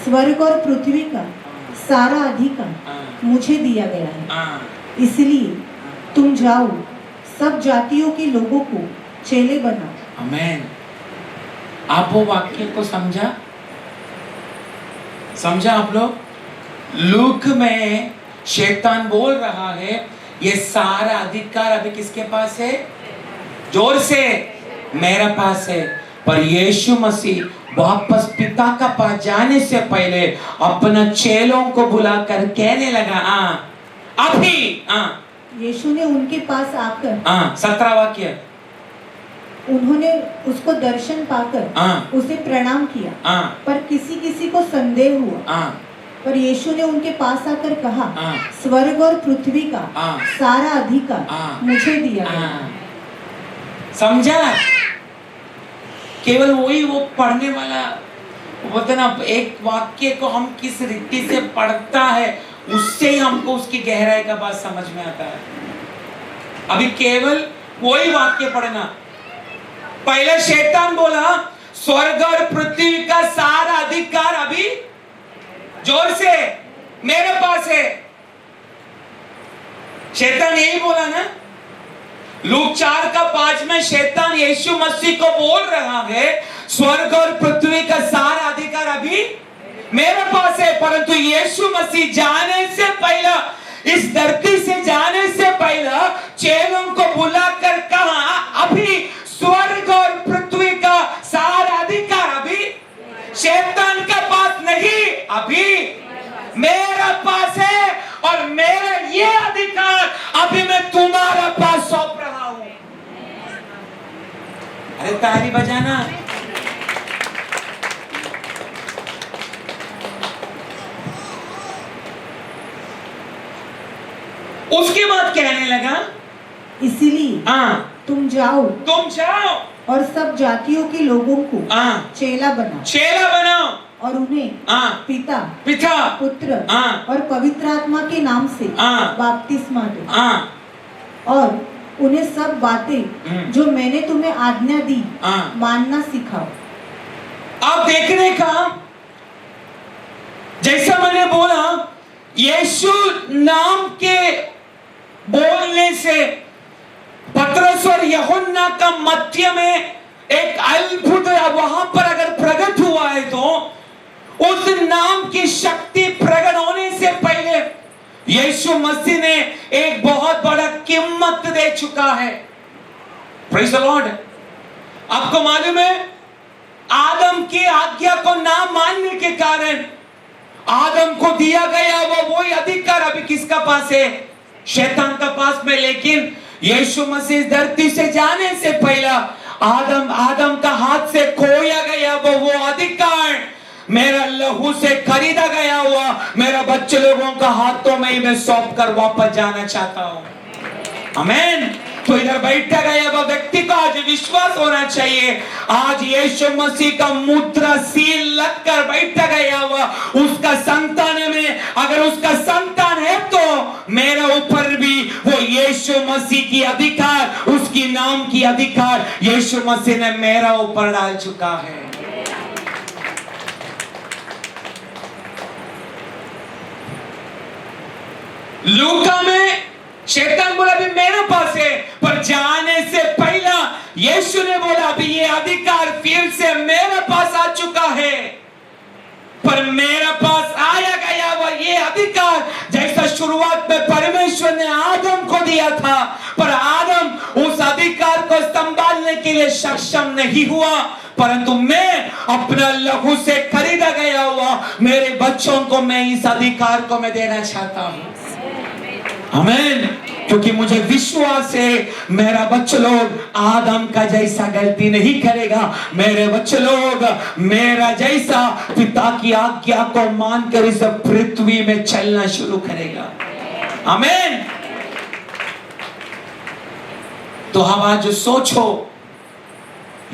स्वर्ग और पृथ्वी का सारा अधिकार मुझे दिया गया है, इसलिए तुम जाओ, सब जातियों के लोगों को चेले बनाओ। आमीन। आप वो वाक्य को समझा आप लोग? लूक में शैतान बोल रहा है, ये सारा अधिकार अभी किसके पास है? जोर से, मेरे पास है। पर यीशु मसीह वापस पिता का पास जाने से पहले अपना चेलों को बुलाकर कहने लगा, अभी यीशु ने उनके पास आकर 17 वाक्य, उन्होंने उसको दर्शन पाकर उसे प्रणाम किया, पर किसी किसी को संदेह हुआ। पर यीशु ने उनके पास आकर कहा, स्वर्ग और पृथ्वी का सारा अधिकार मुझे दिया गया है। समझा? केवल वही वो पढ़ने वाला होता ना, एक वाक्य को हम किस रीति से पढ़ता है उससे ही हमको उसकी गहराई का बात समझ में आता है। अभी केवल वही वाक्य पढ़ना। पहले शैतान बोला, स्वर्ग और पृथ्वी का सारा अधिकार अभी, जोर से, मेरे पास है। शैतान यही बोला ना। लूक 4 का 5 में शैतान यीशु मसीह को बोल रहा है, स्वर्ग और पृथ्वी का सारा अधिकार अभी मेरे पास है। परंतु यीशु मसीह जाने से पहले, इस धरती से जाने से पहले चेलों को बुलाकर कहा, अभी स्वर्ग और पृथ्वी का सारा अधिकार अभी शैतान के पास नहीं, अभी मेरा पास है। और मेरा ये अधिकार अभी मैं तुम्हारे पास सौंप रहा हूं। अरे ताली बजाना। उसके बाद कहने लगा, इसीलिए तुम जाओ और सब जातियों के लोगों को चेला बनाओ और उन्हें पिता, पुत्र और पवित्र आत्मा के नाम से बपतिस्मा दो और उन्हें सब बातें जो मैंने तुम्हें आज्ञा दी मानना सिखाओ। आप देखने का, जैसा मैंने बोला, यीशु नाम के बोलने से पतरस और यूहन्ना का मध्य में एक अद्भुत वहां पर अगर प्रकट हुआ है, तो उस नाम की शक्ति प्रकट होने से पहले यीशु मसीह ने एक बहुत बड़ा कीमत दे चुका है। Praise the Lord. आपको मालूम है, आदम की आज्ञा को ना मानने के कारण आदम को दिया गया वही अधिकार अभी किसका पास है? शैतान का पास में। लेकिन यीशु मसीह धरती से जाने से पहले आदम का हाथ से खोया गया वो अधिकार मेरा लहू से खरीदा गया हुआ मेरा बच्चे लोगों का हाथों में ही मैं सौंप कर वापस जाना चाहता हूं। आमीन। तो इधर बैठा गया वह व्यक्ति को आज विश्वास होना चाहिए, आज यीशु मसीह का मुद्रा सील लगकर बैठा गया हुआ उसका संतान में, अगर उसका संतान है तो मेरे ऊपर भी वो यीशु मसीह की अधिकार, उसकी नाम की अधिकार यीशु मसीह ने मेरा ऊपर डाल चुका है। लूका में शैतान बोला भी मेरे पास है, पर जाने से पहला यीशु ने बोला अभी ये अधिकार फिर से मेरे पास आ चुका है। पर मेरे पास आया गया वो ये अधिकार जैसा शुरुआत में परमेश्वर ने आदम को दिया था, पर आदम उस अधिकार को संभालने के लिए सक्षम नहीं हुआ, परंतु मैं अपना लहू से खरीदा गया हुआ मेरे बच्चों को मैं इस अधिकार को मैं देना चाहता हूं। आमीन। क्योंकि मुझे विश्वास है मेरा बच्चे लोग आदम का जैसा गलती नहीं करेगा, मेरे बच्चे लोग मेरा जैसा पिता की आज्ञा को मानकर इस पृथ्वी में चलना शुरू करेगा। आमीन। तो हम आज सोचो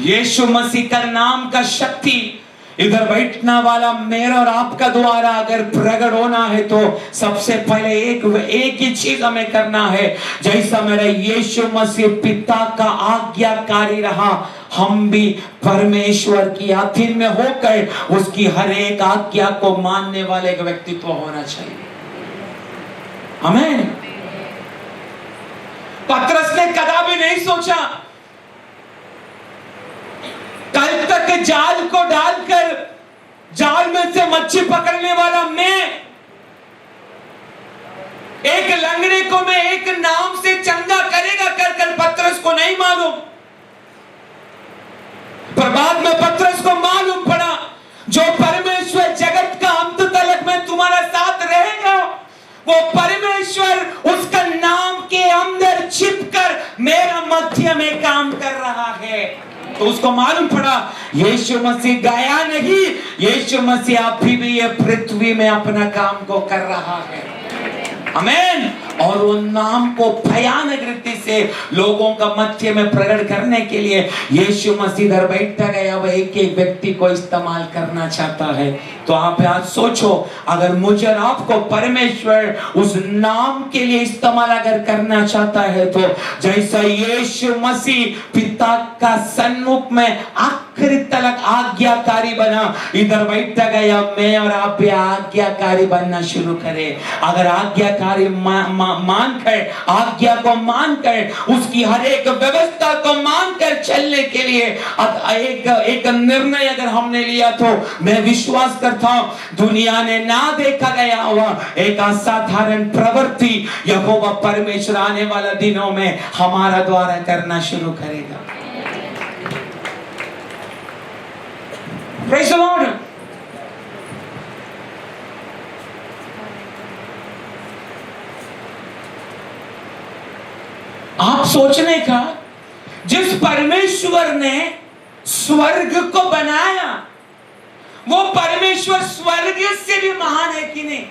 यीशु मसीह का नाम का शक्ति इधर बैठने वाला मेरा और आपका द्वारा अगर प्रकट होना है तो सबसे पहले एक ही चीज हमें करना है, जैसा मेरा यीशु मसीह पिता का आज्ञाकारी रहा, हम भी परमेश्वर की अधीन में होकर उसकी हर एक आज्ञा को मानने वाले एक व्यक्तित्व होना चाहिए। आमीन। पतरस ने कदापि नहीं सोचा कल तक जाल को डालकर जाल में से मच्छी पकड़ने वाला मैं, एक लंगड़े को मैं एक नाम से चंगा करेगा कर पतरस को नहीं मालूम, पर बाद में पतरस को मालूम पड़ा जो परमेश्वर जगत का अंत तलक में तुम्हारा साथ रहेगा वो परमेश्वर उसका नाम के अंदर छिपकर मेरा मध्य में काम कर रहा है। तो उसको मालूम पड़ा यीशु मसीह गया नहीं, यीशु मसीह अभी भी ये पृथ्वी में अपना काम को कर रहा है। आमीन। और वो नाम को भयानक रीति से लोगों का मध्य में प्रकट करने के लिए यीशु मसीह इधर बैठा गया वह एक एक व्यक्ति को इस्तेमाल करना चाहता है। तो आप आज सोचो अगर मुझे और आपको परमेश्वर उस नाम के लिए इस्तेमाल अगर करना चाहता है तो जैसा यीशु मसीह पिता का सन्मुख में आखिरी तलक आज्ञाकारी बना, इधर बैठा गया मैं और आप भी आज्ञाकारी बनना शुरू करें। अगर आज्ञाकारी मानकर आज्ञा को मानकर उसकी हर एक व्यवस्था को मानकर चलने के लिए एक निर्णय अगर हमने लिया तो मैं विश्वास करता हूं दुनिया ने ना देखा गया हुआ एक असाधारण प्रवृत्ति यहोवा परमेश्वर आने वाला दिनों में हमारा द्वारा करना शुरू करेगा। Praise the Lord। आप सोचने का जिस परमेश्वर ने स्वर्ग को बनाया वो परमेश्वर स्वर्ग से भी महान है कि नहीं?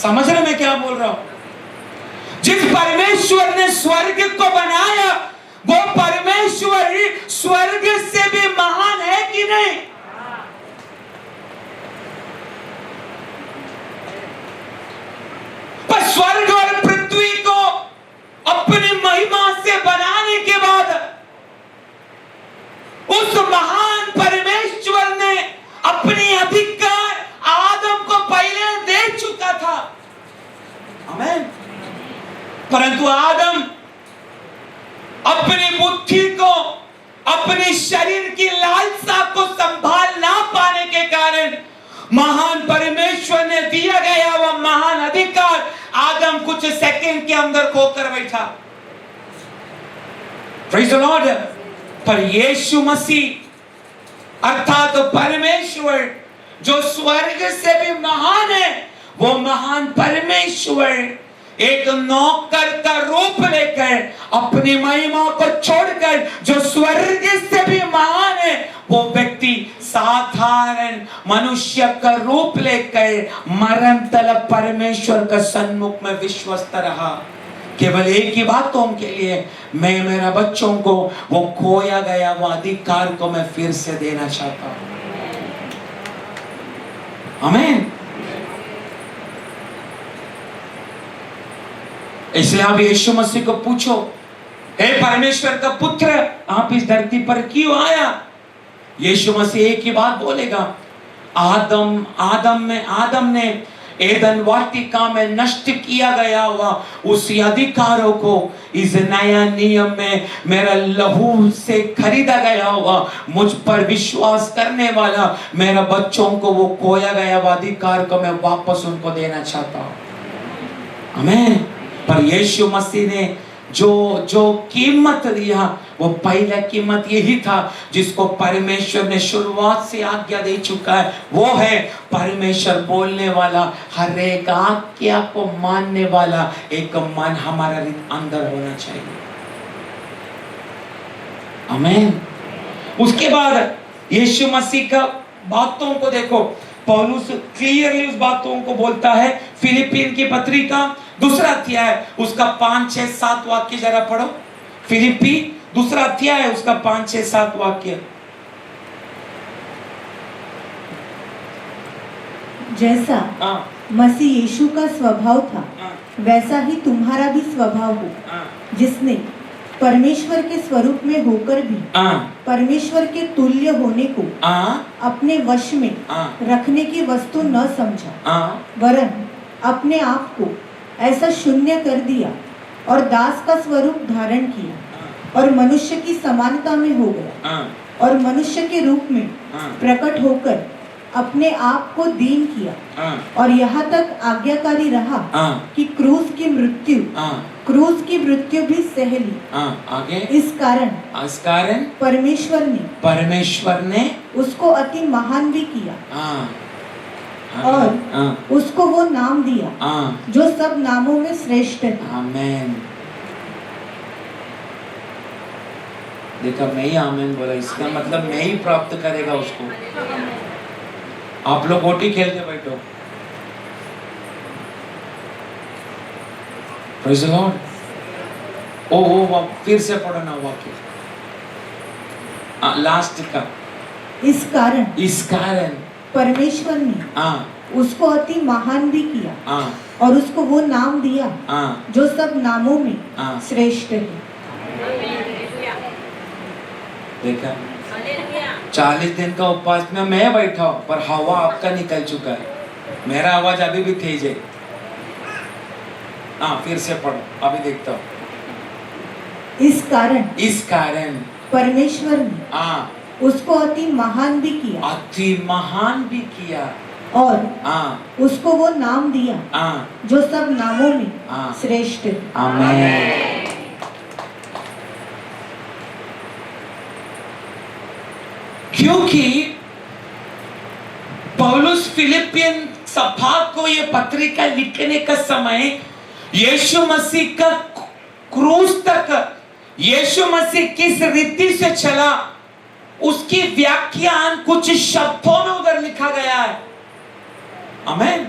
समझ रहे मैं क्या बोल रहा हूं? जिस परमेश्वर ने स्वर्ग को बनाया वो परमेश्वर स्वर्ग से भी महान है कि नहीं? पर स्वर्ग और पृथ्वी को अपनी महिमा से बनाने के बाद उस महान परमेश्वर ने अपनी अधिकार आदम को पहले दे चुका था। आमीन। परंतु आदम अपनी बुद्धि को अपने शरीर की लालसा को संभाल ना पाने के कारण महान परमेश्वर ने दिया गया वह महान अधिकार आदम कुछ सेकंड के अंदर खोकर बैठा। Praise the Lord. पर यीशु मसीह अर्थात परमेश्वर जो स्वर्ग से भी महान है वो महान परमेश्वर एक नौकर का रूप लेकर अपनी महिमा को छोड़कर जो स्वर्ग से भी महान है वो व्यक्ति साधारण मनुष्य का रूप लेकर मरण तलक परमेश्वर का सन्मुख में विश्वस्त रहा। केवल एक ही बात तो उनके लिए, मैं मेरा बच्चों को वो खोया गया वो अधिकार को मैं फिर से देना चाहता हूं। आमीन। इसलिए आप यीशु मसीह को पूछो, हे परमेश्वर का पुत्र, आप इस धरती पर क्यों आया? यीशु मसीह एक ही बात बोलेगा, आदम ने एदन वाटिका में नष्ट किया गया हुआ उस अधिकारों को इस नया नियम में मेरा लहू से खरीदा गया हुआ मुझ पर विश्वास करने वाला मेरा बच्चों को वो खोया गया हुआ अधिकार को मैं वापस उनको देना चाहता हूं। आमीन। पर यीशु मसीह ने जो कीमत दिया वो पहला कीमत यही था जिसको परमेश्वर ने शुरुआत से आज्ञा दे चुका है, वो है परमेश्वर बोलने वाला, हर एक आज्ञा को मानने वाला एक मन हमारा अंदर होना चाहिए। आमीन। उसके बाद यीशु मसीह का बातों को देखो, पौलुस क्लियरली उस बातों को बोलता है। फिलिपियन की पत्रिका 2 अध्याय उसका 5, 6, 7 वाक्य जरा पढ़ो। फिलिपी 2 अध्याय उसका 5, 6, 7 वाक्य। जैसा मसीह यीशु का स्वभाव था वैसा ही तुम्हारा भी स्वभाव हो, जिसने परमेश्वर के स्वरूप में होकर भी परमेश्वर के तुल्य होने को अपने वश में रखने की वस्तु न समझा, वरन अपने आप को ऐसा शून्य कर दिया और दास का स्वरूप धारण किया और मनुष्य की समानता में हो गया और मनुष्य के रूप में प्रकट होकर अपने आप को दीन किया और यहाँ तक आज्ञाकारी रहा कि क्रूस की मृत्यु भी सह ली। आगे इस कारण परमेश्वर ने उसको अति महान भी किया और उसको वो नाम दिया जो सब नामों में श्रेष्ठ है। आमीन। देखा, मैं ही आमीन बोला, इसका मतलब मैं ही प्राप्त करेगा उसको। आप लोग गोटी खेलते बैठो। Praise the Lord. ओ फिर से पढ़ो ना वाक्य लास्ट का। इस कारण परमेश्वर ने उसको अति महान भी किया और उसको वो नाम दिया जो सब नामों में श्रेष्ठ है। देखा, 40 दिन का उपवास में मैं बैठा हूं पर हवा आपका निकल चुका है, मेरा आवाज अभी भी तेज है। फिर से पढ़ो, अभी देखता हूं। इस कारण परमेश्वर ने उसको अति महान भी किया और उसको वो नाम दिया जो सब नामों में श्रेष्ठ है। आमीन। क्योंकि पौलुस फिलिपियन सभा को ये पत्रिका लिखने का समय यीशु मसीह का क्रूस तक यीशु मसीह किस रीति से चला उसकी व्याख्यान कुछ शब्दों में उधर लिखा गया है। आमीन।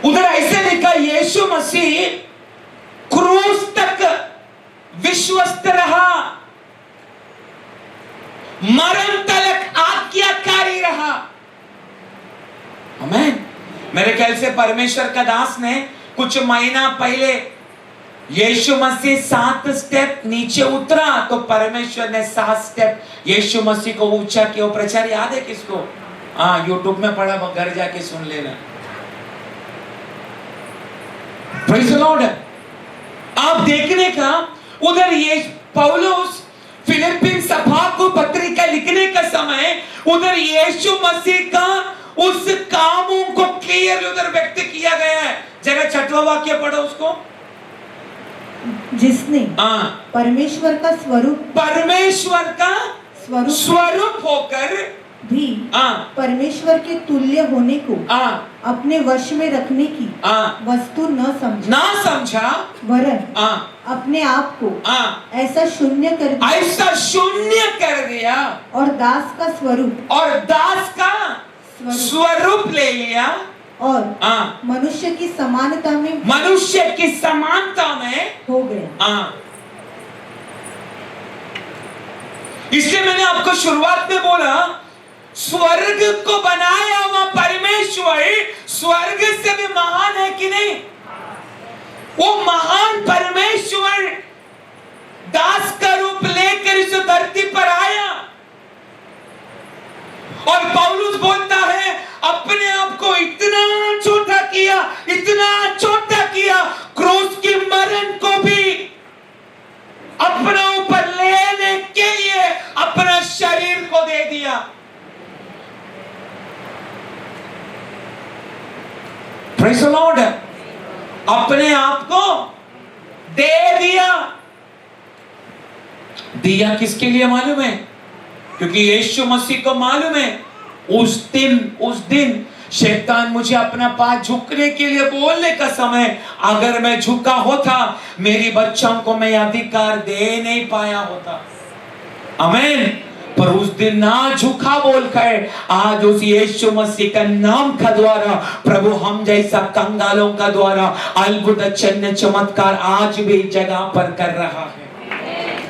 उधर ऐसे लिखा, यीशु मसीह क्रूस तक विश्वस्त रहा, मरण तक आज्ञाकारी रहा। आमीन। मेरे ख्याल से परमेश्वर का दास ने कुछ महीना पहले यीशु मसीह 7 स्टेप नीचे उतरा तो परमेश्वर ने 7 स्टेप यीशु मसीह को ऊंचा किया। वो प्रचार याद है किसको? यूट्यूब में पढ़ा, घर जाके सुन लेना। Praise the Lord. आप देखने का उधर ये पौलुस फिलिपिन सभा को पत्रिका लिखने का समय उधर यीशु मसीह का उस कामों को क्लियर उधर व्यक्त किया गया है। जरा 6वां वाक्य पढ़ो उसको। जिसने परमेश्वर का स्वरूप होकर भी परमेश्वर के तुल्य होने को अपने वश में रखने की वस्तु न समझा, वरन अपने आप को ऐसा शून्य कर दिया और दास का स्वरूप ले लिया और हाँ, मनुष्य की समानता में मनुष्य की समानता में हो गया। हाँ, इसलिए मैंने आपको शुरुआत में बोला, स्वर्ग को बनाया हुआ परमेश्वर स्वर्ग से भी महान है कि नहीं? वो महान परमेश्वर दास का रूप लेकर इस धरती पर आया, और पौलुस बोलता है अपने आप को इतना छोटा किया, इतना छोटा किया, क्रूस की मरण को भी अपना ऊपर लेने के लिए अपना शरीर को दे दिया। Praise the Lord. अपने आप को दे दिया। दिया किसके लिए मालूम है? क्योंकि यीशु मसीह को मालूम है उस दिन शैतान मुझे अपना पांव झुकने के लिए बोलने का समय, अगर मैं झुका होता मेरी बच्चों को मैं अधिकार दे नहीं पाया होता। आमीन। पर उस दिन ना झुका बोलकर आज उस यीशु मसीह का नाम का द्वारा प्रभु हम जैसा कंगालों का द्वारा अद्भुत चिन्ह चमत्कार आज भी जगह पर कर रहा है।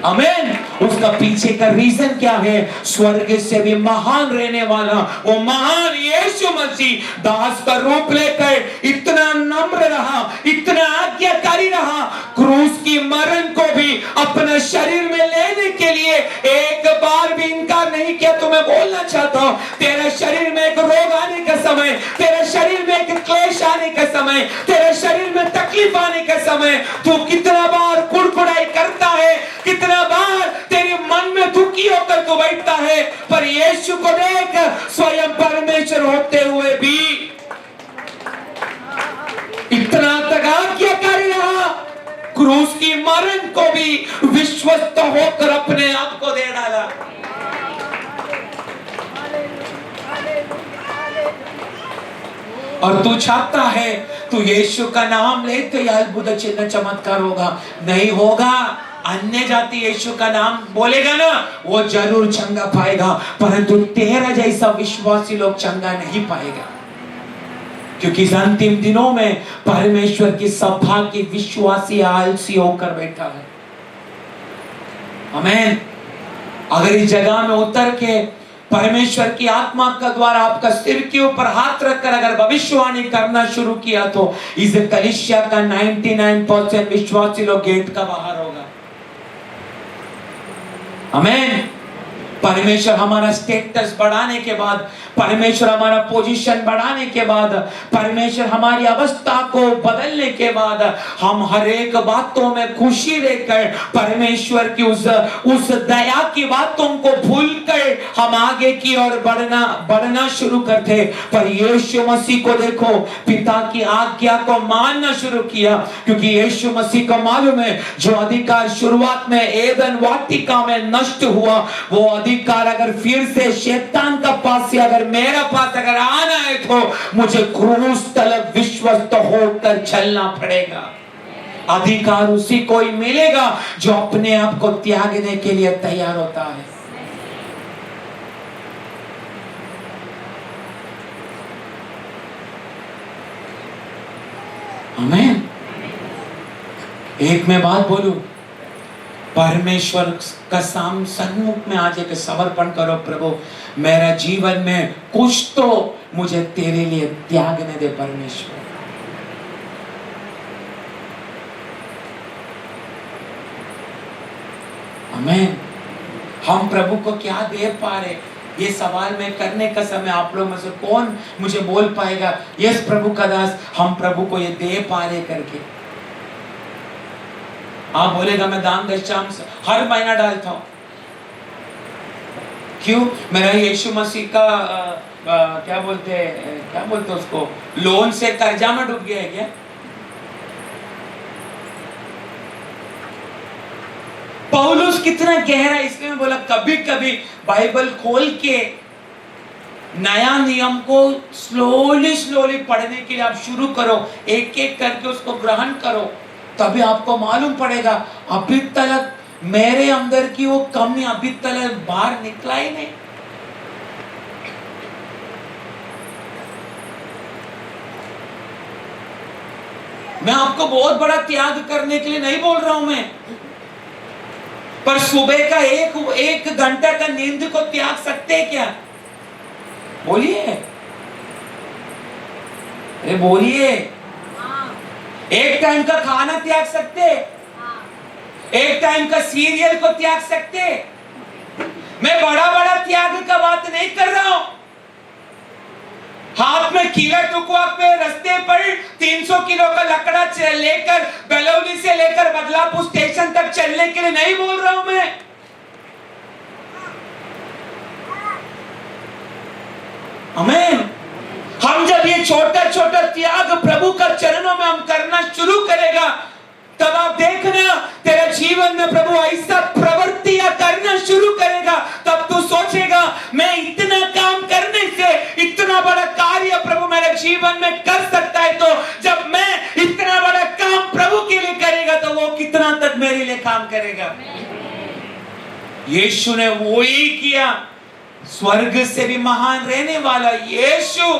आमीन। उसका पीछे का रीजन क्या है? स्वर्ग से भी महान रहने वाला वो महान यीशु मसीह दास का रूप लेकर इतना नम्र रहा, इतना आज्ञाकारी रहा, क्रूस की मरण को भी अपने शरीर में लेने के लिए एक बार भी इनकार नहीं किया। तो मैं बोलना चाहता हूं, तेरे शरीर में एक रोग आने का समय, तेरे शरीर में एक क्लेश आने का समय, तेरे शरीर में तकलीफ आने का समय, तू कितना बार कुड़कुड़ाई करता है, कितना बार तेरे मन में दुखी होकर तू बैठता है, पर यीशु को देख स्वयं परमेश्वर होते हुए भी इतना आज्ञाकारी रहा, क्रूस की मरण को भी विश्वस्त होकर अपने आप को दे डाला। और तू चाहता है तू यीशु का नाम ले तो यह अद्भुत चिन्ह चमत्कार होगा? नहीं होगा। अन्य जाति यीशु का नाम बोलेगा ना, वो जरूर चंगा पाएगा, परंतु तेरा जैसा विश्वासी लोग चंगा नहीं पाएगा। क्योंकि इस अंतिम दिनों में परमेश्वर की सभा की विश्वासी आलसी होकर बैठा है। आमीन। अगर इस जगह में उतर के परमेश्वर की आत्मा का द्वारा आपका सिर के ऊपर हाथ रखकर अगर भविष्यवाणी करना शुरू किया तो इस कलीसिया का 99% विश्वासी लोग गेट का बाहर होगा। आमीन। परमेश्वर हमारा स्टेटस बढ़ाने के बाद, परमेश्वर हमारा पोजीशन बढ़ाने के बाद, परमेश्वर हमारी अवस्था को बदलने के बाद हम हर एक बातों में खुशी लेकर परमेश्वर की उस दया की बातों को भूलकर हम आगे की ओर बढ़ना शुरू करते। पर यीशु मसीह को देखो, पिता की आज्ञा को मानना शुरू किया, क्योंकि यीशु मसीह को मालूम है जो अधिकार शुरुआत में एदन वाटिका में नष्ट हुआ, वो अधिकार अगर फिर से शैतान का पास से अगर मेरा पास अगर आना है तो मुझे क्रूस तलक विश्वस्त होकर चलना पड़ेगा। अधिकार उसी को ही मिलेगा जो अपने आप को त्यागने के लिए तैयार होता है। आमीन। एक मैं बात बोलूं, परमेश्वर का सन्मुख में आज एक समर्पण करो, प्रभु मेरा जीवन में कुछ तो मुझे तेरे लिए त्यागने दे परमेश्वर। आमीन। हम प्रभु को क्या दे पा रहे, ये सवाल में करने का समय आप लोग में से कौन मुझे बोल पाएगा यस प्रभु का दास हम प्रभु को ये दे पा रहे करके? आप बोलेगा मैं दान दशम हर महीना डालता हूं। क्यों? मेरा यीशु मसीह का क्या बोलते उसको, लोन से कर्जा में डूब गया है क्या? पौलुस कितना गहरा, इसलिए मैं बोला कभी कभी बाइबल खोल के नया नियम को स्लोली पढ़ने के लिए आप शुरू करो, एक एक करके उसको ग्रहण करो, तभी आपको मालूम पड़ेगा अभी तक मेरे अंदर की वो कमी अभी तक बाहर निकला ही नहीं। मैं आपको बहुत बड़ा त्याग करने के लिए नहीं बोल रहा हूं मैं, पर सुबह का एक घंटा का नींद को त्याग सकते हैं क्या? बोलिए, अरे बोलिए। एक टाइम का खाना त्याग सकते, एक टाइम का सीरियल को त्याग सकते। मैं बड़ा बड़ा त्याग का बात नहीं कर रहा हूं। हाथ में कीला टुकवा पे रास्ते पर 300 किलो का लकड़ा लेकर बेलौली से लेकर बदलापुर स्टेशन तक चलने के लिए नहीं बोल रहा हूं मैं। आमीन। हम जब ये छोटा छोटा त्याग प्रभु का चरणों में हम करना शुरू करेगा, तब आप देखना तेरा जीवन में प्रभु ऐसा प्रवृत्तियां करना शुरू करेगा। तब तू सोचेगा मैं इतना काम करने से इतना बड़ा कार्य प्रभु मेरे जीवन में कर सकता है, तो जब मैं इतना बड़ा काम प्रभु के लिए करेगा तो वो कितना तक मेरे लिए काम करेगा। यीशु ने वो ही किया। स्वर्ग से भी महान रहने वाला यीशु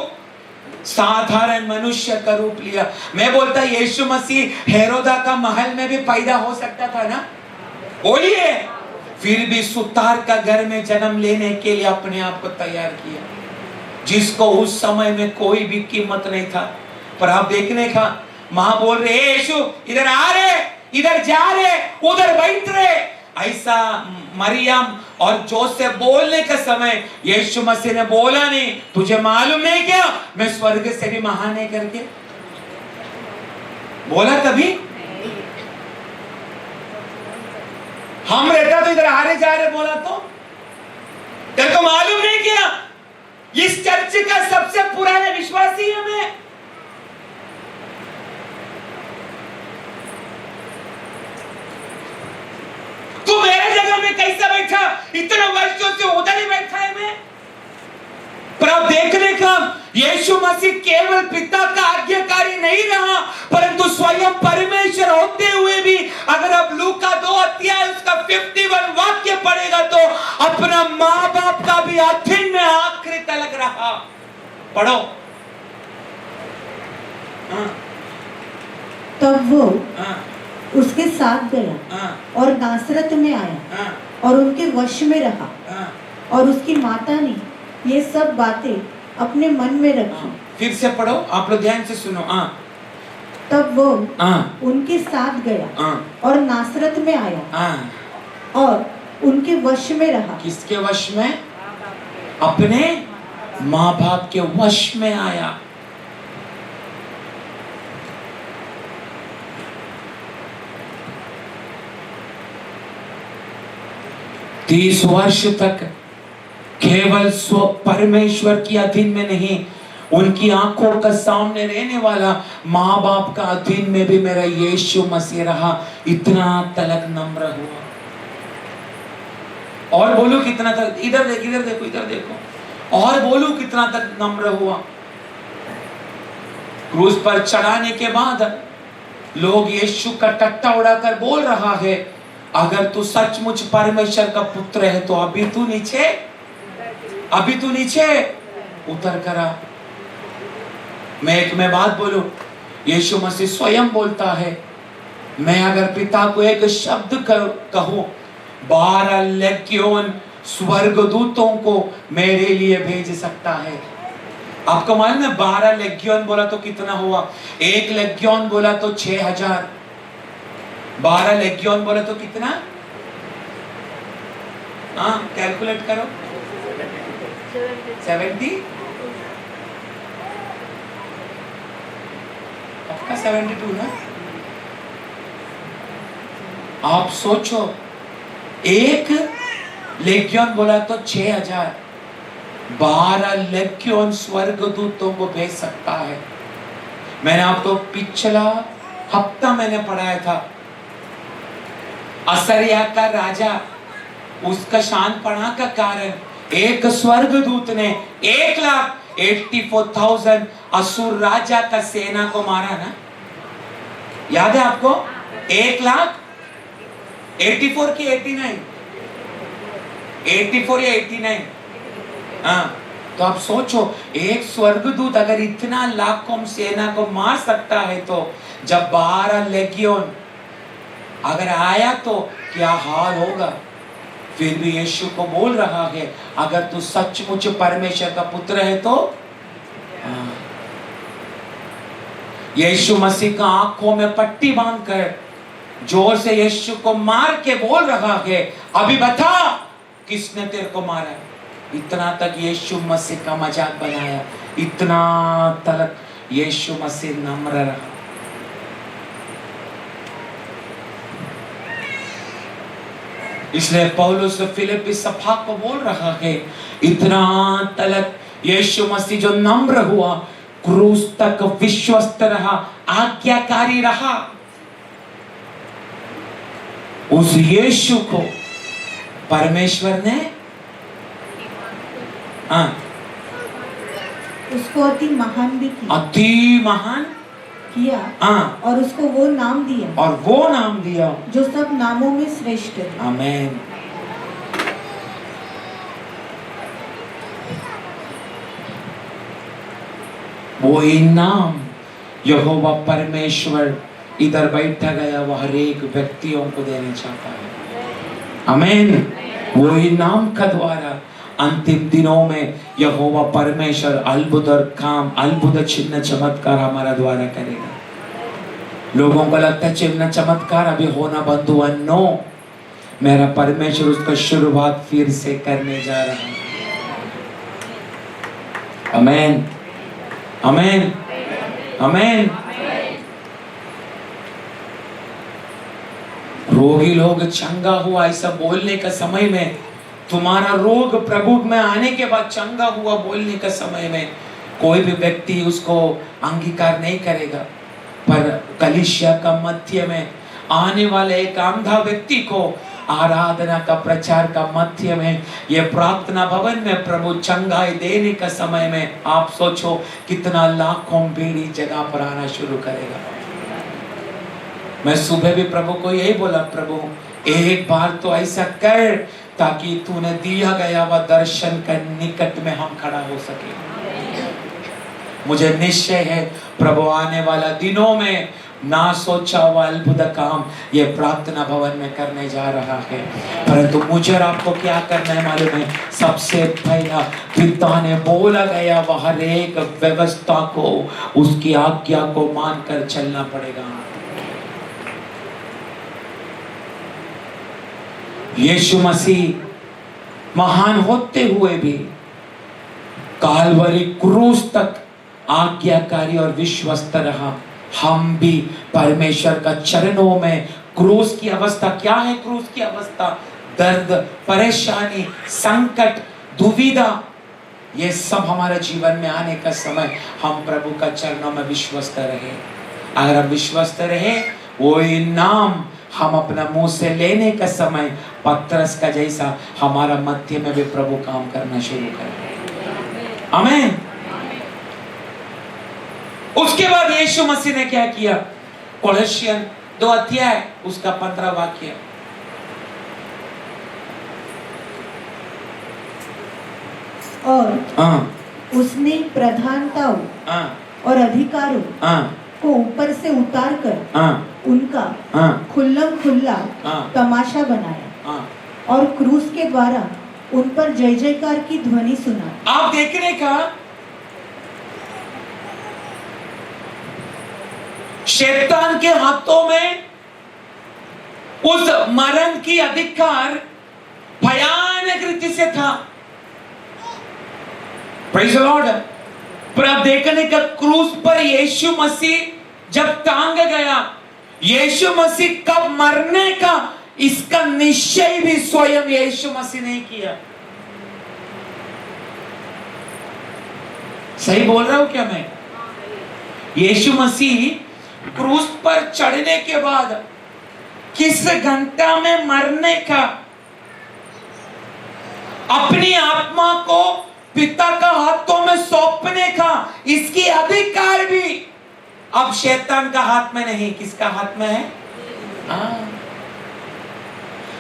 साधारण मनुष्य का रूप लिया। मैं बोलता यीशु मसीह हेरोदा का महल में भी पैदा हो सकता था ना, बोलिए। फिर भी सुतार का घर में जन्म लेने के लिए अपने आप को तैयार किया, जिसको उस समय में कोई भी कीमत नहीं था। पर आप देखने का मां बोल रहे यीशु इधर आ रहे, इधर जा रहे, उधर बैठ रहे। ऐसा मरियम और जोसेफ बोलने का समय यीशु मसीह ने बोला नहीं, तुझे मालूम नहीं क्या मैं स्वर्ग से भी महान है करके बोला कभी? हम रहता तो इधर आ रहे जा रहे बोला तो तेरे को मालूम नहीं क्या इस चर्च का सबसे पुराना विश्वासी है मैं। तू मेरे जगह में कैसा बैठा? इतने वर्षों से उधर ही बैठा है मैं। पर अब देखने का यीशु मसीह केवल पिता का आज्ञाकारी नहीं रहा, परंतु स्वयं परमेश्वर होते हुए भी अगर अब लूका 2 अध्याय उसका 51 वाक्य पढ़ेगा तो अपना माँ बाप का भी अधीन में आखिरी तलक रहा। पढ़ो। तब वो उसके साथ गया और नासरत में आया और उनके वश में रहा, और उसकी माता ने ये सब बातें अपने मन में रखी। फिर से पढ़ो, आप लोग ध्यान से सुनो। तब वो उनके साथ गया और नासरत में आया और उनके वश में रहा। किसके वश में? अपने माँ बाप के वश में आया। तीस वर्ष तक केवल स्व परमेश्वर की अधीन में नहीं, उनकी आंखों का सामने रहने वाला माँ बाप का अधीन में भी मेरा यीशु मसीह रहा। इतना तलक नम्र हुआ। और बोलू कितना तक, इधर देखो, इधर देखो, इधर देखो, और बोलू कितना तक नम्र हुआ। क्रूस पर चढ़ाने के बाद लोग यीशु का टट्टा उड़ाकर बोल रहा है, अगर तू सचमुच परमेश्वर का पुत्र है तो अभी तू नीचे उतर करा। मैं बात बोलूं, यीशु मसीह स्वयं बोलता है, मैं अगर पिता को एक शब्द कहूं, 12 लेगियोन स्वर्गदूतों को मेरे लिए भेज सकता है। आपको मालूम है 12 लेगियोन बोला तो कितना हुआ? एक लेगियोन बोला तो 6000, 12 लेगियोन बोला तो कितना? कैलकुलेट करो। 70 आपका 72 ना? आप सोचो, एक लेगियोन बोला तो 6000, 12 लेगियोन स्वर्गदूतों को भेज सकता है। मैंने आपको पिछला हफ्ता मैंने पढ़ाया था, असरिया का राजा, उसका शान पढ़ा का कारण एक स्वर्गदूत ने 1,84,000 असुर राजा का सेना को मारा ना। याद है आपको? 1,84 की 89, 84 या 89, तो आप सोचो, एक स्वर्गदूत अगर इतना लाखों सेना को मार सकता है, तो जब 12 लेगियोन अगर आया तो क्या हाल होगा। फिर भी यीशु को बोल रहा है, अगर तू सचमुच परमेश्वर का पुत्र है तो यीशु मसीह का आंखों में पट्टी बांधकर जोर से यीशु को मार के बोल रहा है, अभी बता किसने तेरे को मारा। इतना तक यीशु मसीह का मजाक बनाया, इतना तक यीशु मसीह नम्र रहा। इसलिए पौलुस फिलिप्पी सभा को बोल रहा है, इतना तलक यीशु मसीह जो नम्र हुआ, क्रूस तक विश्वस्त रहा, आज्ञाकारी रहा, उस यीशु को परमेश्वर ने उसको अति महान भी किया, अति महान किया, और उसको वो नाम दिया, और वो नाम दिया जो सब नामों में श्रेष्ठ है। आमीन। वो नाम यहोवा परमेश्वर इधर बैठा गया वह हर एक व्यक्तियों को देना चाहता है। आमीन। वो नाम का द्वारा अंतिम दिनों में यहोवा परमेश्वर अद्भुत और काम, अद्भुत चिन्ह चमत्कार हमारा द्वारा करेगा। लोगों को लगता है चिन्ह चमत्कार अभी होना बंद हुआ, नो, मेरा परमेश्वर उसका शुरुआत फिर से करने जा रहा है। आमीन, आमीन, आमीन। रोगी लोग चंगा हुआ ऐसा बोलने का समय में, तुम्हारा रोग प्रभु में आने के बाद चंगा हुआ बोलने का समय में कोई भी व्यक्ति उसको अंगीकार नहीं करेगा। पर कलीसिया का मध्य में आने वाले एक अंधा व्यक्ति को आराधना का प्रचार का मध्य में, ये प्रार्थना भवन में प्रभु चंगाई देने का समय में, आप सोचो कितना लाखों भीड़ जगह पर आना शुरू करेगा। मैं सुबह भी प्रभु को यही बोला, प्रभु एक बार तो ऐसा कर ताकि तूने दिया गया वह दर्शन का निकट में हम खड़ा हो सके। मुझे निश्चय है प्रभु आने वाला दिनों में ना सोचा हुआ अद्भुत काम ये प्रार्थना भवन में करने जा रहा है। परंतु मुझे और आपको क्या करना है मालूम है? सबसे पहला पिता ने बोला गया वह हर एक व्यवस्था को, उसकी आज्ञा को मानकर चलना पड़ेगा। यीशु मसीह महान होते हुए भी कालवरी क्रूस तक आज्ञाकारी और विश्वस्त रहा। हम भी परमेश्वर का चरणों में, क्रूस की अवस्था क्या है? क्रूस की अवस्था दर्द, परेशानी, संकट, दुविधा, ये सब हमारे जीवन में आने का समय हम प्रभु का चरणों में विश्वस्त रहे। अगर हम विश्वस्त रहे, वो नाम हम अपना मुंह से लेने का समय पतरस का जैसा हमारा मध्य में भी प्रभु काम करना शुरू कर। आमीन। उसके बाद यीशु मसीह ने क्या किया? कोलोसियन 2 अध्याय उसका 15 वाक्य, और उसने प्रधानताओं और अधिकारों को ऊपर से उतार कर उनका खुल्लम खुल्ला तमाशा बनाया और क्रूस के द्वारा उन पर जय जयकार की ध्वनि सुना। आप देखने का शैतान के हाथों में उस मरण की अधिकार भयानक रीति से था। Praise the Lord. पर आप देखने का क्रूस पर यीशु मसीह जब टांग गया, यीशु मसीह कब मरने का इसका निश्चय भी स्वयं यीशु मसीह ने किया। सही बोल रहा हूं क्या मैं? यीशु मसीह क्रूस पर चढ़ने के बाद किस घंटा में मरने का, अपनी आत्मा को पिता का हाथों में सौंपने का, इसकी अधिकार भी अब शैतान का हाथ में नहीं, किसका हाथ में है?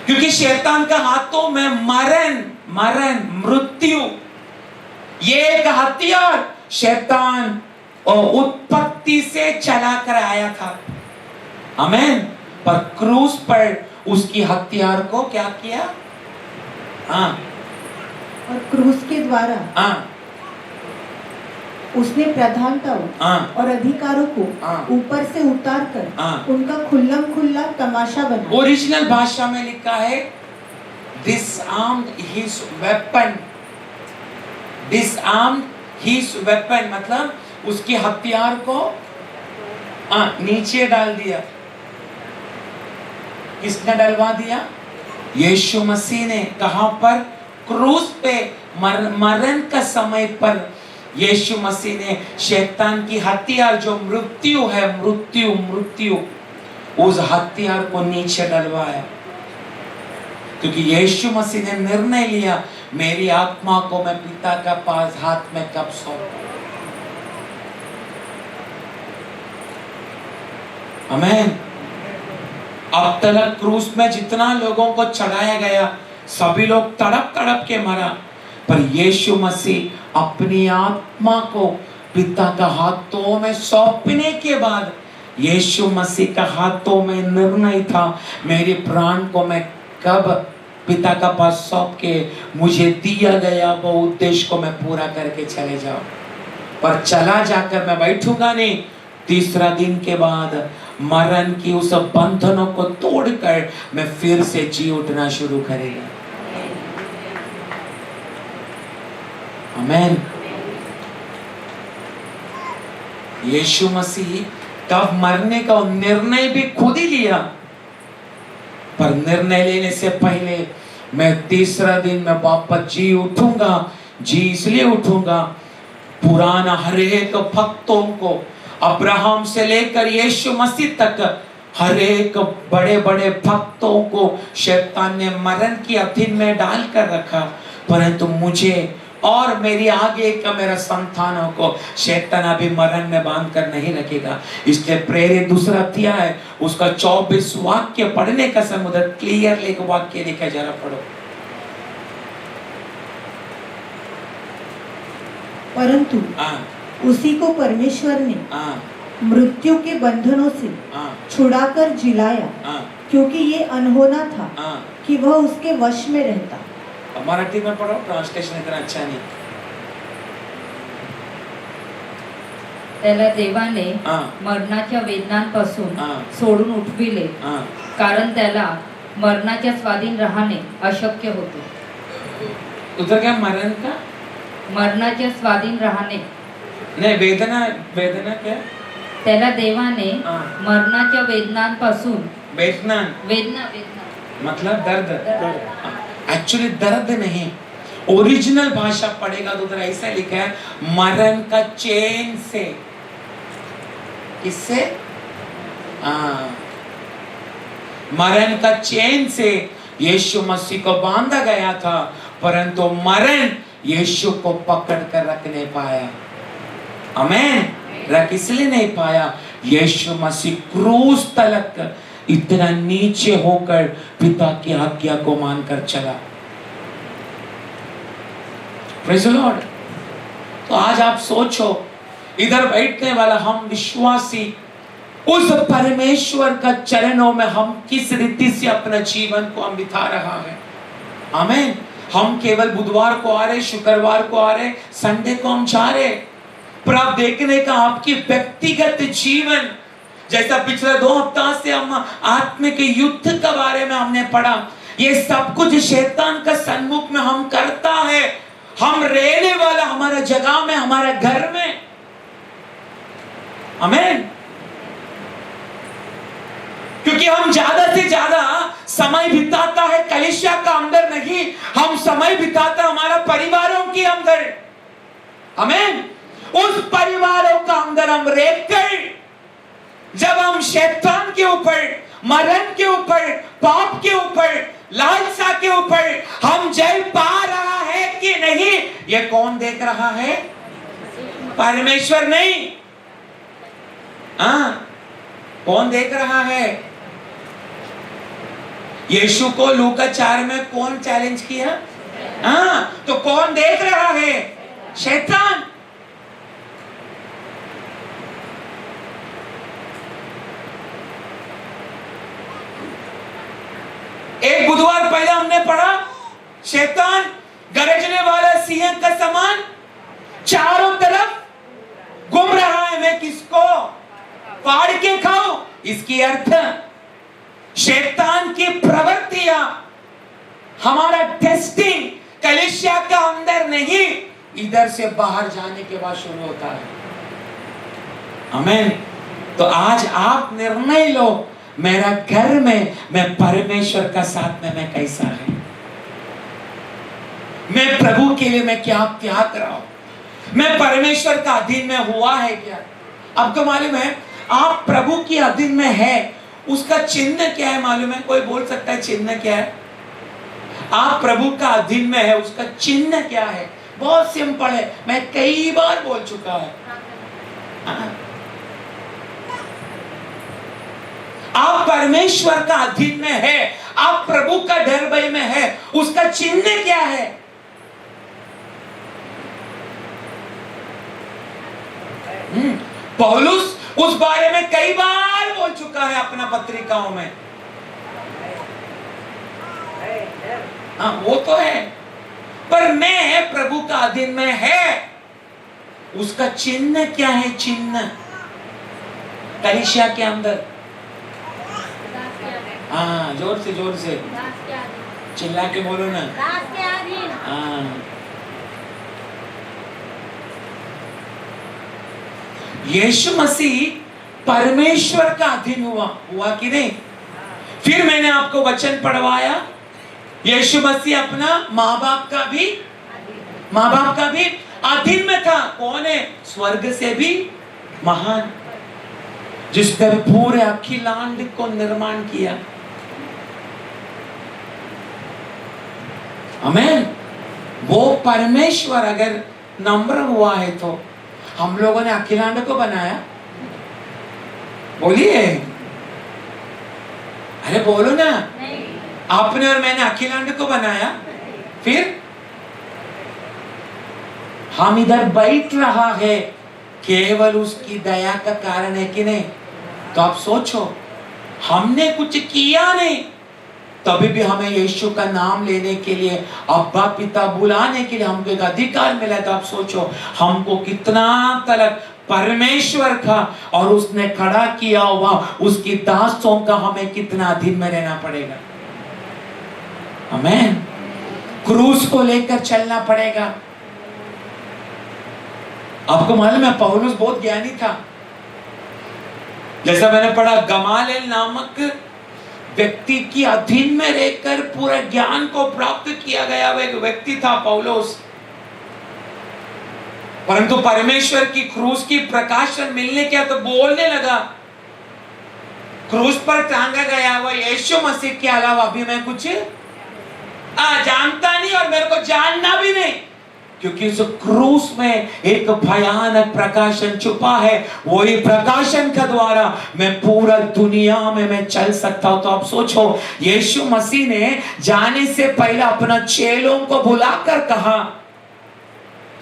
क्योंकि शैतान का हाथों में मरण, मृत्यु, ये एक हथियार शैतान उत्पत्ति से चला कर आया था, आमेन। पर क्रूस पर उसकी हथियार को क्या किया? हाँ, और क्रूस के द्वारा हाँ, उसने प्रधानताओं हाँ, और अधिकारों को हाँ, ऊपर से उतार कर हाँ। उनका खुल्लम खुल्ला तमाशा बनाया। ओरिजिनल भाषा में लिखा है disarmed his weapon, disarmed his weapon मतलब उसके हथियार को नीचे डाल दिया। किसने डलवा दिया? यीशु मसीह ने। कहां पर? क्रूस पे मरण का समय पर यीशु मसीह ने शैतान की हथियार जो मृत्यु है, मृत्यु उस हथियार को नीचे डलवाया, क्योंकि यीशु मसीह ने निर्णय लिया मेरी आत्मा को मैं पिता का पास हाथ में कब सौंपूं। आमीन। अब तक क्रूस में जितना लोगों को चढ़ाया गया सभी लोग तड़प तड़प के मरा, पर यीशु मसीह अपनी आत्मा को पिता का हाथों में सौंपने के बाद यीशु मसीह का हाथों में निर्णय था मेरे प्राण को मैं कब पिता का पास सौंप के मुझे दिया गया वो उद्देश्य को मैं पूरा करके चले जाऊं। पर चला जाकर मैं बैठूंगा नहीं, तीसरा दिन के बाद मरण की उस बंधनों को तोड़कर मैं फिर से जी उठना शुरू करेगा। आमीन। यीशु मसीह तब मरने का निर्णय भी खुद ही लिया, पर निर्णय लेने से पहले मैं तीसरा दिन में वापस जी उठूंगा। जी इसलिए उठूंगा, पुराना हर एक भक्तों को अब्राहम से लेकर यीशु मसीह तक हर एक बड़े बड़े भक्तों को शैतान ने मरण की अधीन में डाल कर रखा, परंतु मुझे और मेरी आगे का मेरा संतानों को शैतान अभी मरण में बांध कर नहीं रखेगा। इसलिए प्रेरित दूसरा अध्याय उसका 24 वाक्य पढ़ने का समुद्र क्लियर एक वाक्य लिखा, जरा पढ़ो। परंतु उसी को परमेश्वर ने मृत्यु के बंधनों से छुड़ाकर जिलाया, क्योंकि ये अनहोना था कि वह उसके वश में रहता। मराठी में पढ़ो, ट्रांसलेशन इतना अच्छा नहीं। त्याला देवाने मरणाच्या वेदनांपासून सोडून उठविले, कारण त्याला मरणाच्या स्वाधीन राहणे अशक्य होते। उधर क्या मरण का? मरणाच्या स्वाधीन राहणे नहीं, वेदना वेदना क्या? त्याला देवाने मरणाच्या वेदनांपासून वेदना मतलब दर्द। एक्चुअली दर्द नहीं, ओरिजिनल भाषा पढ़ेगा तो उधर ऐसा लिखा है मरण का चेन से। किससे? मरण का चेन से यीशु मसीह को बांधा गया था, परंतु मरण यीशु को पकड़ कर रख नहीं पाया। आमीन। रख इसलिए नहीं पाया, यीशु मसीह क्रूस तलक इतना नीचे होकर पिता की आज्ञा को मानकर चला। Praise the Lord. तो आज आप सोचो, इधर बैठने वाला हम विश्वासी उस परमेश्वर का चरणों में हम किस रीति से अपना जीवन को हम बिता रहा है। आमीन। हम केवल बुधवार को आ रहे, शुक्रवार को आ रहे, संडे को हम जा रहे, पर आप देखने का आपकी व्यक्तिगत जीवन, जैसा पिछले 2 हफ्ता से हम आत्मिक युद्ध के बारे में हमने पढ़ा, ये सब कुछ शैतान का सन्मुख में हम करता है। हम रहने वाला हमारा जगह में, हमारे घर में। आमीन। क्योंकि हम ज्यादा से ज्यादा समय बिताता है कलीसिया का अंदर नहीं, हम समय बिताता हमारा परिवारों के अंदर। आमीन। उस परिवारों का अंदर हम रहकर जब हम शैतान के ऊपर, मरण के ऊपर, पाप के ऊपर, लालसा के ऊपर हम जय पा रहा है कि नहीं, ये कौन देख रहा है? परमेश्वर नहीं। कौन देख रहा है? यीशु को लूका 4 में कौन चैलेंज किया? तो कौन देख रहा है? शैतान। एक बुधवार पहले हमने पढ़ा, शैतान गरजने वाला सिंह का समान चारों तरफ घूम रहा है, मैं किसको फाड़ के खाऊं। इसकी अर्थ शैतान की प्रवृत्तियां, हमारा टेस्टिंग कलीसिया का अंदर नहीं, इधर से बाहर जाने के बाद शुरू होता है। आमीन। तो आज आप निर्णय लो, मेरा घर में मैं परमेश्वर का साथ में मैं कैसा है, मैं प्रभु के लिए मैं क्या त्याग रहा हूं, मैं परमेश्वर का अधीन में हुआ है क्या। आपको मालूम है आप प्रभु की अधीन में है, उसका चिन्ह क्या है मालूम है? कोई बोल सकता है चिन्ह क्या है? आप प्रभु का अधीन में है, उसका चिन्ह क्या है? बहुत सिंपल है, मैं कई बार बोल चुका है। आप परमेश्वर का अधीन में है, आप प्रभु का डर भय में है, उसका चिन्ह क्या है? पौलुस उस बारे में कई बार बोल चुका है अपना पत्रिकाओं में। हाँ वो तो है, पर मैं प्रभु का अधीन में है, उसका चिन्ह क्या है? चिन्ह कलीसिया के अंदर, हाँ जोर से चिल्ला के बोलो ना। हाँ यीशु मसीह परमेश्वर का अधीन हुआ कि नहीं? फिर मैंने आपको वचन पढ़वाया, यीशु मसीह अपना माँ बाप का भी अधीन में था। कौन है? स्वर्ग से भी महान, जिसने पूरे अखिलांड को निर्माण किया। आमीन। वो परमेश्वर अगर नम्र हुआ है तो हम लोगों ने अखिलांड को बनाया? बोलिए, अरे बोलो ना। आपने और मैंने अखिलांड को बनाया, फिर हम इधर बैठ रहा है केवल उसकी दया का कारण है कि नहीं? तो आप सोचो, हमने कुछ किया नहीं, तभी भी हमें यीशु का नाम लेने के लिए, अब्बा पिता बुलाने के लिए हमको एक अधिकार मिला। तो आप सोचो हमको कितना तलक परमेश्वर का और उसने खड़ा किया हुआ उसकी दासों का हमें कितना अधीन में रहना पड़ेगा। आमीन। क्रूस को लेकर चलना पड़ेगा। आपको मालूम है पौलुस बहुत ज्ञानी था। जैसा मैंने पढ़ा, गमालिएल नामक व्यक्ति की अधीन में रहकर पूरे ज्ञान को प्राप्त किया गया एक व्यक्ति था पौलुस। परंतु परमेश्वर की क्रूस की प्रकाशन मिलने क्या तो बोलने लगा, क्रूस पर टांगा गया हुआ यीशु मसीह के अलावा अभी मैं कुछ जानता नहीं और मेरे को जानना भी नहीं, क्योंकि उस क्रूस में एक भयानक प्रकाशन छुपा है। वही प्रकाशन के द्वारा मैं पूरा दुनिया में मैं चल सकता हूं। तो आप सोचो, यीशु मसीह ने जाने से पहले अपना चेलों को बुलाकर कहा,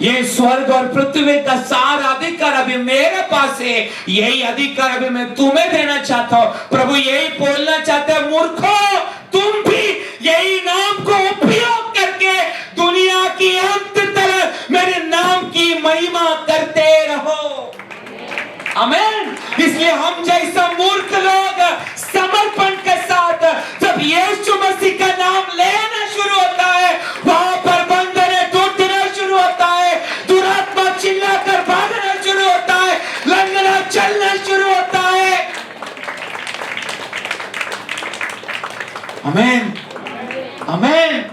ये स्वर्ग और पृथ्वी का सारा अधिकार अभी मेरे पास है, यही अधिकार अभी मैं तुम्हें देना चाहता हूं। प्रभु यही बोलना चाहते हैं, मूर्खों तुम भी यही नाम को उपयोग करके दुनिया की अंत तक मेरे नाम की महिमा करते रहो। आमीन। इसलिए हम जैसा मूर्ख लोग समर्पण के साथ जब यीशु मसीह का नाम लेना शुरू होता है, वहां पर बंधन टूटना शुरू होता है, दुरात्मा चिल्लाकर भागना शुरू होता है, लंगड़ा चलना शुरू होता है। आमीन। आमीन।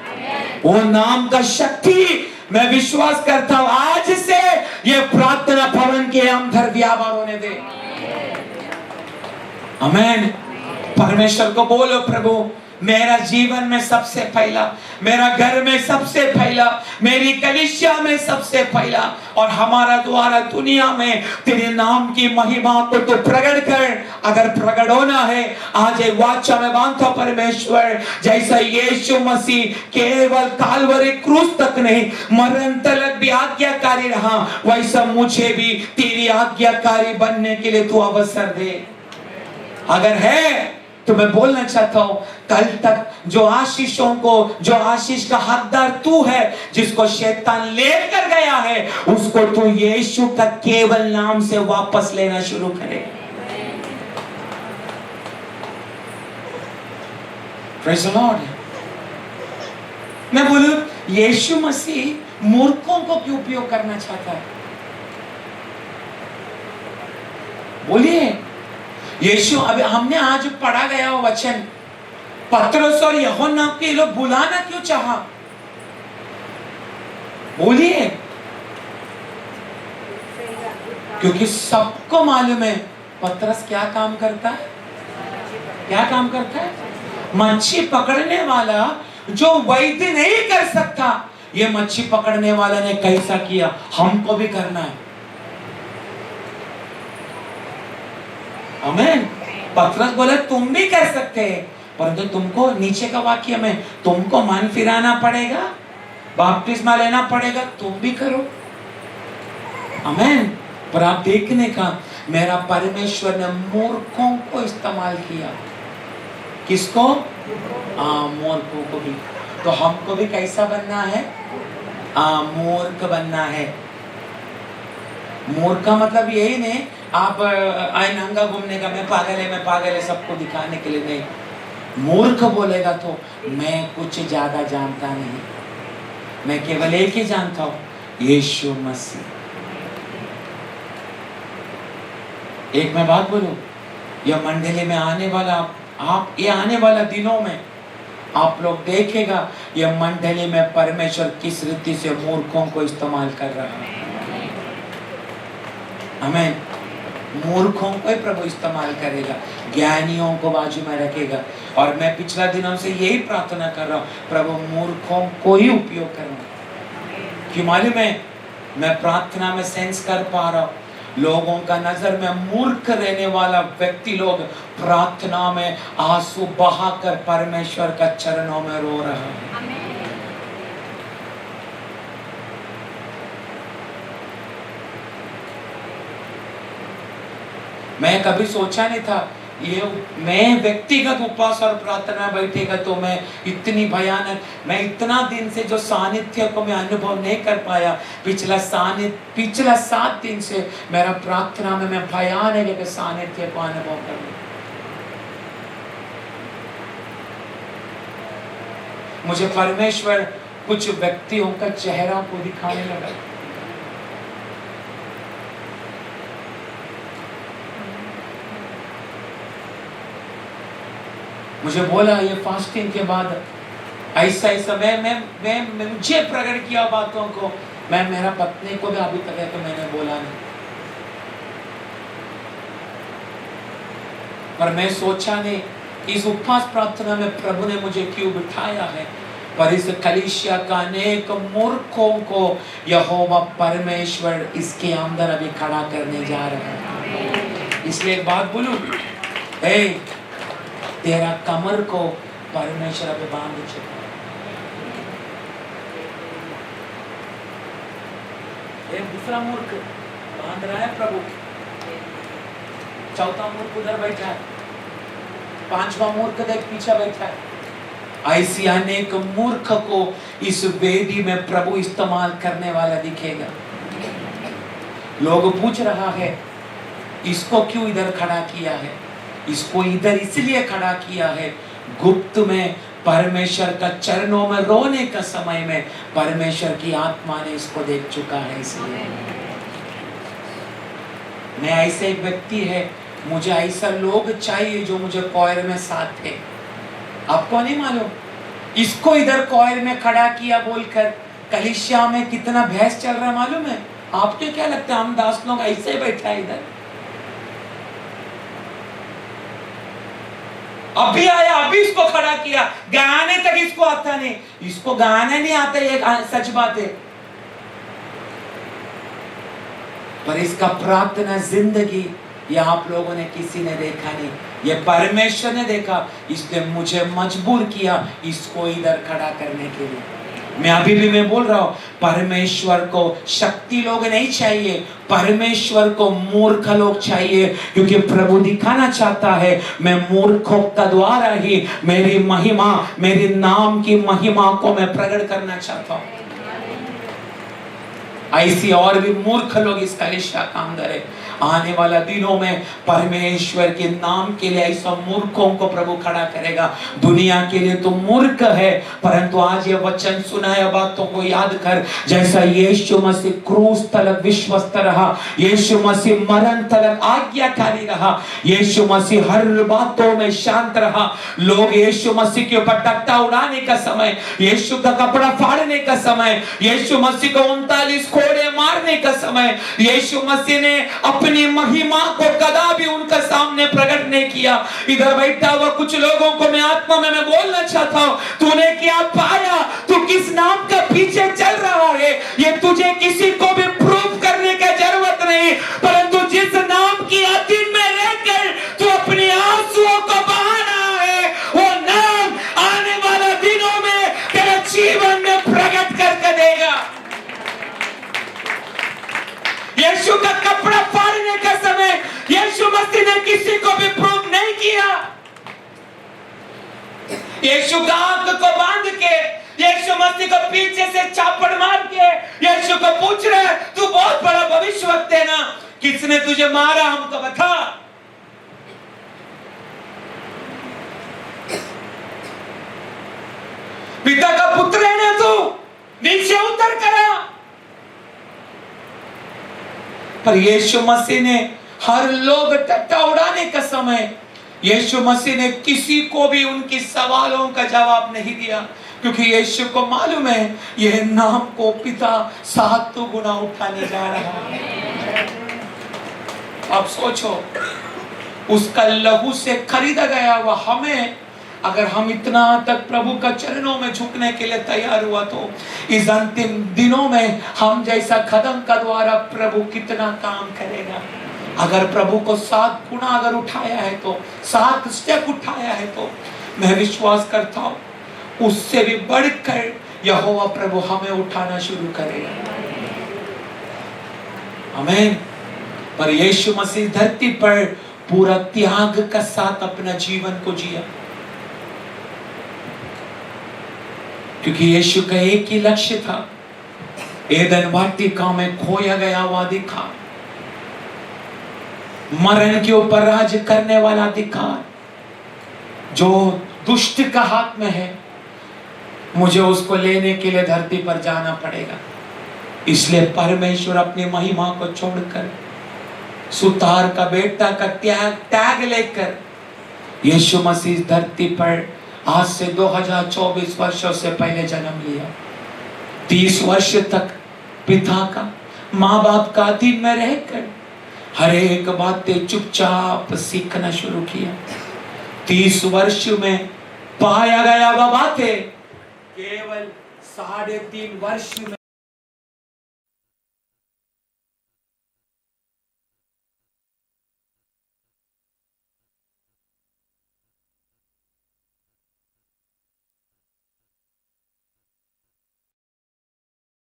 वो नाम का शक्ति मैं विश्वास करता हूं आज से ये प्रार्थना भवन के अंदर व्यापार होने दे। आमीन। परमेश्वर को बोलो, प्रभु मेरा जीवन में सबसे पहला, मेरा घर में सबसे पहला, मेरी कलीसिया में सबसे पहला, और हमारा द्वारा दुनिया में तेरे नाम की महिमा को तो प्रकट कर। अगर प्रकट होना है, आज एक वाचा में बांधता परमेश्वर, जैसा यीशु मसीह केवल कालवरी क्रूस तक नहीं, मरण तक भी आज्ञाकारी रहा, वैसा मुझे भी तेरी आज्ञाकारी बनने के लिए तू अवसर दे। अगर है तो मैं बोलना चाहता हूं, कल तक जो आशीषों को, जो आशीष का हकदार तू है, जिसको शैतान लेकर गया है, उसको तू यीशु का केवल नाम से वापस लेना शुरू करे। Praise the Lord। मैं बोलूं, यीशु मसीह मूर्खों को क्यों उपयोग करना चाहता है? बोलिए। यीशु, अभी हमने आज पढ़ा गया वो वचन, पतरस और यूहन्ना के लोग बुलाना क्यों चाहा? बोलिए। क्योंकि सबको मालूम है पतरस क्या काम करता है, क्या काम करता है? मच्छी पकड़ने वाला जो वैद्य नहीं कर सकता, ये मच्छी पकड़ने वाला ने कैसा किया, हमको भी करना है। आमीन। पतरस बोले तुम भी कर सकते हैं, परंतु तुमको नीचे का वाक्य में तुमको मन फिराना पड़ेगा, बपतिस्मा लेना पड़ेगा, तुम भी करो। आमीन। पर आप देखने का, मेरा परमेश्वर ने मूर्खों को इस्तेमाल किया। किसको? मूर्खों को भी। तो हमको भी कैसा बनना है? मूर्ख बनना है। मूर्ख का मतलब यही नहीं आप आए नंगा घूमने का, मैं पागल है सबको दिखाने के लिए नहीं। मूर्ख बोलेगा तो मैं कुछ ज्यादा जानता नहीं, मैं केवल एक ही जानता हूं, यीशु मसीह। एक मैं बात बोलूं, यह मंडली में आने वाला, आप ये आने वाला दिनों में आप लोग देखेगा, यह मंडली में परमेश्वर किस रीति से मूर्खों को इस्तेमाल कर रहा है। आमीन। मूर्खों को ही प्रभु इस्तेमाल करेगा, ज्ञानियों को बाजू में रखेगा। और मैं पिछला दिनों से यही प्रार्थना कर रहा हूँ, प्रभु मूर्खों को ही उपयोग करना। क्यों मालूम है? मैं प्रार्थना में सेंस कर पा रहा हूँ, लोगों का नजर में मूर्ख रहने वाला व्यक्ति लोग प्रार्थना में आंसू बहाकर परमेश्वर का चरणों में रो रहा है। मैं कभी सोचा नहीं था ये, मैं व्यक्तिगत उपवास और प्रार्थना बैठेगा तो मैं इतनी भयानक, मैं इतना दिन से जो सानिध्य को मैं अनुभव नहीं कर पाया, पिछला 7 दिन से मेरा प्रार्थना में मैं भयानक सानिध्य को अनुभव कर रहा। मुझे परमेश्वर कुछ व्यक्तियों का चेहरा को दिखाने लगा। मुझे बोला ये फास्टिंग के बाद ऐसा मैं मुझे प्रकट किया बातों को, मैं मेरा पत्नी को भी अभी तक है तो मैंने बोला नहीं, पर मैं सोचा नहीं इस उपवास प्रार्थना में प्रभु ने मुझे क्यों बिठाया है। पर इस कलीसिया का अनेक मूर्खों को यहोवा परमेश्वर इसके अंदर अभी खड़ा करने जा रहा है। इसलिए एक बात बोलूं, तेरा कमर को परमेश्वर अभी बांध चुका है। दूसरा मूर्ख बांध रहा है प्रभु, चौथा मूर्ख उधर बैठा है, पांचवा मूर्ख देख पीछे बैठा है। ऐसी अनेक मूर्ख को इस वेदी में प्रभु इस्तेमाल करने वाला दिखेगा। लोग पूछ रहा है इसको क्यों इधर खड़ा किया है, इसको इधर इसलिए खड़ा किया है, गुप्त में परमेश्वर का चरणों में रोने का समय में परमेश्वर की आत्मा ने इसको देख चुका है। इसलिए मैं ऐसे एक व्यक्ति है, मुझे ऐसा लोग चाहिए जो मुझे कोयर में साथ थे। आपको नहीं मालूम इसको इधर कोयर में खड़ा किया बोलकर कलीसिया में कितना बहस चल रहा मालूम है? आपको क्या लगता है हम दास लोग ऐसे बैठा है इधर? अभी आया, अभी इसको खड़ा किया, गाने तक इसको आता नहीं, इसको गाना नहीं आता, ये सच बात है। पर इसका प्रार्थना जिंदगी ये आप लोगों ने किसी ने देखा नहीं, ये परमेश्वर ने देखा, इसने मुझे मजबूर किया इसको इधर खड़ा करने के लिए। मैं अभी भी मैं बोल रहा हूं, परमेश्वर को शक्ति लोग नहीं चाहिए, परमेश्वर को मूर्ख लोग चाहिए, क्योंकि प्रभु दिखाना चाहता है मैं मूर्खों का द्वारा ही मेरी महिमा, मेरे नाम की महिमा को मैं प्रकट करना चाहता हूं। ऐसी और भी मूर्ख लोग इसका हिस्सा काम करे। आने वाला दिनों में परमेश्वर के नाम के लिए ऐसा मूर्खों को प्रभु खड़ा करेगा। दुनिया के लिए तो मूर्ख है, परंतु आज ये वचन सुनाया बातों को याद कर, जैसा यीशु मसीह क्रूस तलक विश्वस्त रहा, यीशु मसीह मरण तलक आज्ञाकारी रहा, यीशु मसीह हर बातों में शांत रहा। लोग यीशु मसीह के ऊपर टट्टा उड़ाने का समय, यीशु का कपड़ा फाड़ने का समय, यीशु मसीह को 39 कोड़े मारने का समय, यीशु मसीह ने अपनी महिमा को कदा भी उनका सामने प्रकट नहीं किया। इधर बैठा हुआ कुछ लोगों को मैं आत्मा में मैं बोलना चाहता हूं, तूने क्या पाया? तू किस नाम का पीछे चल रहा है? ये तुझे किसी को भी प्रूव करने की जरूरत नहीं, परंतु जिस नाम की अधीन में रहकर तू अपने आंसुओं को बहा रहा है, वो नाम आने वाले दिनों में तेरे जीवन में प्रकट करके देगा। यीशु का कपड़ा फाड़ने का समय यीशु मसीह ने किसी को भी प्रूव नहीं किया। यीशु का आंख को बांध के, यीशु मसीह को पीछे से चापड़ मार के यीशु को पूछ रहा है, तू बहुत बड़ा भविष्यवक्ता है ना, किसने तुझे मारा हमको बता। पिता का पुत्र है ना तू, नीचे उतर करा। पर यीशु मसीह ने हर लोग टट्टा उड़ाने का समय यीशु मसीह ने किसी को भी उनके सवालों का जवाब नहीं दिया, क्योंकि यीशु को मालूम है यह नाम को पिता 7 गुना उठाने जा रहा है। अब सोचो, उसका लहू से खरीदा गया हुआ हमें, अगर हम इतना तक प्रभु का चरणों में झुकने के लिए तैयार हुआ, तो इस अंतिम दिनों में हम जैसा कदम का द्वारा प्रभु कितना काम करेगा। अगर प्रभु को 7 गुना अगर उठाया है, तो 7 स्टेप उठाया है, तो मैं विश्वास करता हूं उससे भी बढ़कर यहोवा प्रभु हमें उठाना शुरू करेगा। आमीन। पर यीशु मसीह धरती पर पूरा त्याग का साथ अपना जीवन को जिया, क्योंकि यीशु का एक ही लक्ष्य था, एदन वाटिका में खोया गया हुआ अधिकार, मरण के ऊपर राज करने वाला अधिकार जो दुष्ट का हाथ में है, मुझे उसको लेने के लिए धरती पर जाना पड़ेगा। इसलिए परमेश्वर अपनी महिमा को छोड़कर सुतार का बेटा का त्याग लेकर यीशु मसीह धरती पर आज से 2024 वर्षों से पहले जन्म लिया। 30 वर्ष तक पिता का, माँ बाप का अधीन में रहकर हर एक बातें चुपचाप सीखना शुरू किया। 30 वर्ष में पाया गया वह बातें केवल 3.5 वर्ष में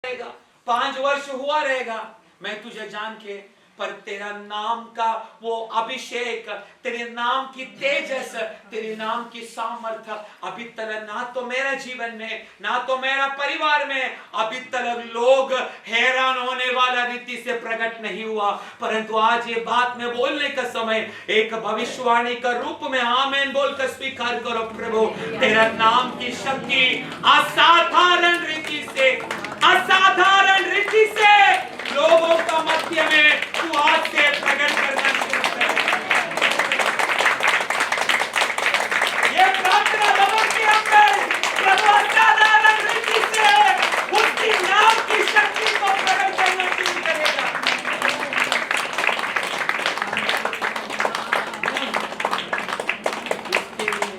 रहेगा। 5 वर्ष हुआ रहेगा मैं तुझे जान के, पर तेरा नाम का वो अभिषेक, तेरे नाम की तेजस, तेरे नाम की सामर्थ्य अभी तक ना तो मेरा जीवन में, ना तो मेरा परिवार में अभी तक लोग हैरान होने वाला रीति से प्रकट नहीं हुआ। परंतु आज ये बात में बोलने का समय एक भविष्यवाणी का रूप में आमीन बोलकर स्वीकार करो। प्रभु तेरा नाम की शक्ति असाधारण रीति से, असाधारण रीति से लोगों का मध्य में तू आज से प्रकट करना शुरू कर। ये प्रार्थना लोगों के अंदर प्रभु असाधारण रीति से उसकी नाम की शक्ति को प्रकट करना शुरू करेगा। इसके लिए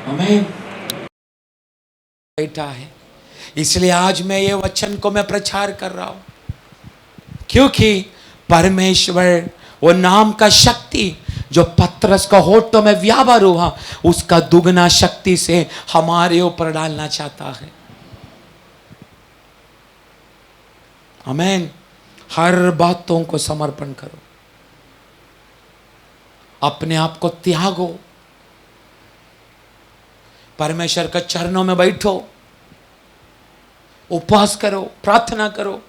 आमीन। बैठा है, इसलिए आज मैं ये वचन को मैं प्रचार कर रहा हूं, क्योंकि परमेश्वर वो नाम का शक्ति जो पतरस का होठों में व्यापार हुआ, उसका दुगना शक्ति से हमारे ऊपर डालना चाहता है। आमीन। हर बातों को समर्पण करो, अपने आप को त्यागो, परमेश्वर के चरणों में बैठो, उपवास करो, प्रार्थना करो,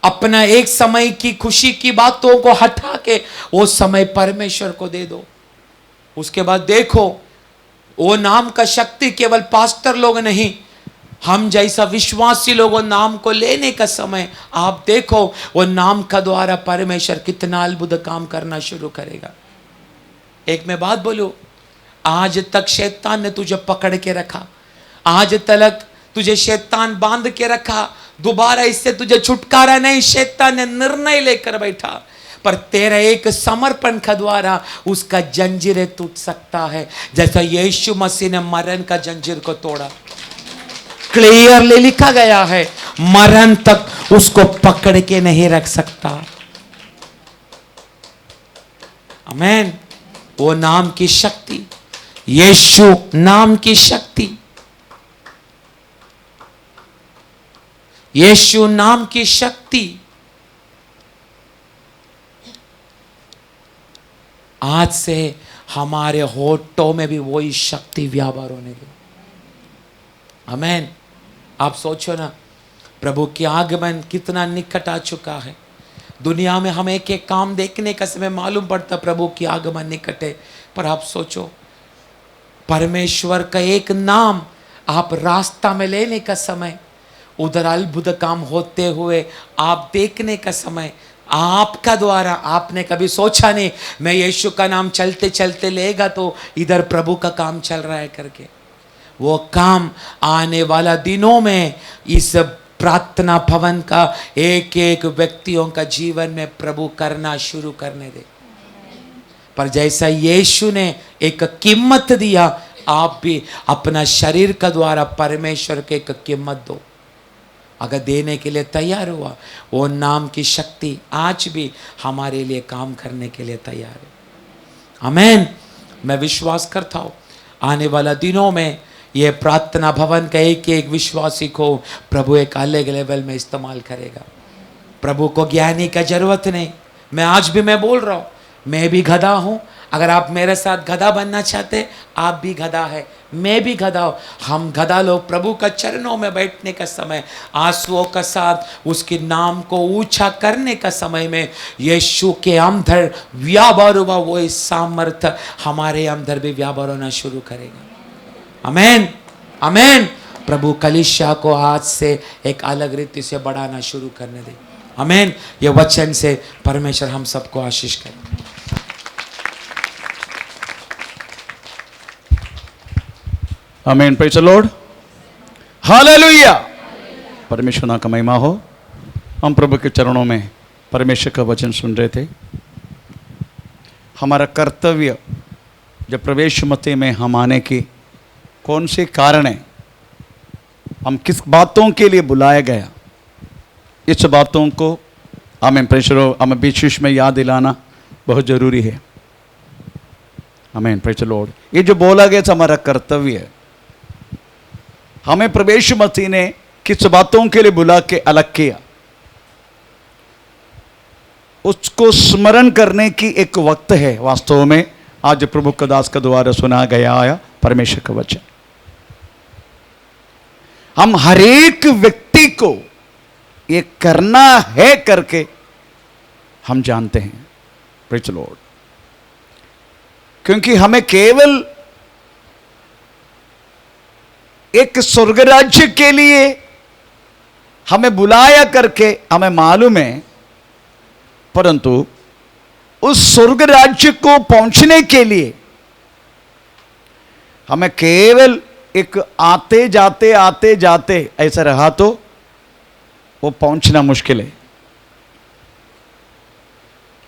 अपना एक समय की खुशी की बातों को हटा के वो समय परमेश्वर को दे दो। उसके बाद देखो, वो नाम का शक्ति केवल पास्टर लोग नहीं, हम जैसा विश्वासी लोगों नाम को लेने का समय आप देखो, वो नाम का द्वारा परमेश्वर कितना अद्भुत काम करना शुरू करेगा। एक मैं बात बोलूं, आज तक शैतान ने तुझे पकड़ के रखा, आज तक तुझे शैतान बांध के रखा, दोबारा इससे तुझे छुटकारा नहीं, शैतान ने निर्णय लेकर बैठा, पर तेरा एक समर्पण का द्वारा उसका जंजीरें टूट सकता है, जैसा यीशु मसीह ने मरण का जंजीर को तोड़ा। क्लियरली लिखा गया है, मरण तक उसको पकड़ के नहीं रख सकता। आमीन। वो नाम की शक्ति, यीशु नाम की शक्ति, यीशु नाम की शक्ति आज से हमारे होठों में भी वही शक्ति व्यापार होने लगी। आमीन। आप सोचो ना, प्रभु की आगमन कितना निकट आ चुका है। दुनिया में हमें एक एक काम देखने का समय मालूम पड़ता प्रभु की आगमन निकट है, पर आप सोचो परमेश्वर का एक नाम आप रास्ता में लेने का समय, उधर अद्भुत काम होते हुए आप देखने का समय, आपका द्वारा आपने कभी सोचा नहीं मैं यीशु का नाम चलते चलते लेगा तो इधर प्रभु का काम चल रहा है करके। वो काम आने वाला दिनों में इस प्रार्थना भवन का एक एक व्यक्तियों का जीवन में प्रभु करना शुरू करने दे। पर जैसा यीशु ने एक कीमत दिया, आप भी अपना शरीर का द्वारा परमेश्वर के एक कीमत दो। अगर देने के लिए तैयार हुआ, वो नाम की शक्ति आज भी हमारे लिए काम करने के लिए तैयार है। आमीन। मैं विश्वास करता हूँ आने वाला दिनों में ये प्रार्थना भवन का एक एक विश्वासी को प्रभु एक अलग लेवल में इस्तेमाल करेगा। प्रभु को ज्ञानी का जरूरत नहीं। मैं आज भी मैं बोल रहा हूँ, मैं भी गधा हूँ। अगर आप मेरे साथ गधा बनना चाहते, आप भी गधा है, मैं भी गधा हूँ। हम गधा लोग प्रभु का चरणों में बैठने का समय, आंसुओं का साथ उसके नाम को ऊंचा करने का समय में यीशु के अंदर व्यापार हुआ, वो इस सामर्थ्य हमारे अंदर भी व्यापार होना शुरू करेगा। आमीन। आमीन। प्रभु कलीसिया को आज से एक अलग रीति से बढ़ाना शुरू करने दे। आमीन। ये वचन से परमेश्वर हम सबको आशीष करे। आमीन। Praise the Lord. हालेलुया। परमेश्वर नाम का महिमा हो। हम प्रभु के चरणों में परमेश्वर का वचन सुन रहे थे। हमारा कर्तव्य जब प्रवेश मते में हम आने की कौन से कारण है, हम किस बातों के लिए बुलाया गया, इस बातों को हमें प्रेषरो हमें बीच में याद दिलाना बहुत ज़रूरी है। आमीन। Praise the Lord. ये जो बोला गया था हमारा कर्तव्य है, हमें प्रवेश मसीह ने किस बातों के लिए बुला के अलग किया, उसको स्मरण करने की एक वक्त है। वास्तव में आज प्रभु का दास का द्वारा सुना गया आया परमेश्वर का वचन, हम हरेक व्यक्ति को ये करना है करके हम जानते हैं। Praise the Lord. क्योंकि हमें केवल एक स्वर्ग राज्य के लिए हमें बुलाया करके हमें मालूम है, परंतु उस स्वर्ग राज्य को पहुंचने के लिए हमें केवल एक आते जाते ऐसा रहा तो वो पहुंचना मुश्किल है।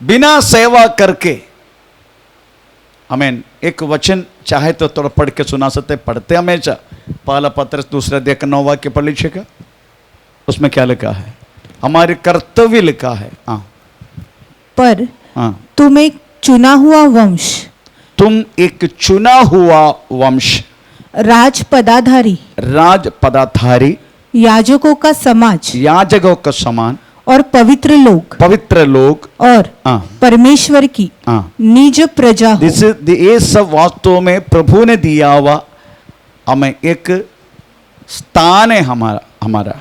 बिना सेवा करके आमीन। एक वचन चाहे तो थोड़ा पढ़ के सुना सकते, पढ़ते हमेशा। पहला पत्रस दूसरा देख 9 वाक्य पढ़ लीजिएगा, उसमें क्या लिखा है? हमारे कर्तव्य लिखा है। हाँ पर हाँ, तुम एक चुना हुआ वंश, तुम एक चुना हुआ वंश, राज पदाधारी, राज पदाधारी, याजकों का समाज याजकों का समान, और पवित्र लोग, पवित्र लोग, और हाँ परमेश्वर की हाँ, निज प्रजा हो। ये सब वास्तव में प्रभु ने दिया हुआ हमें एक स्थान है हमारा।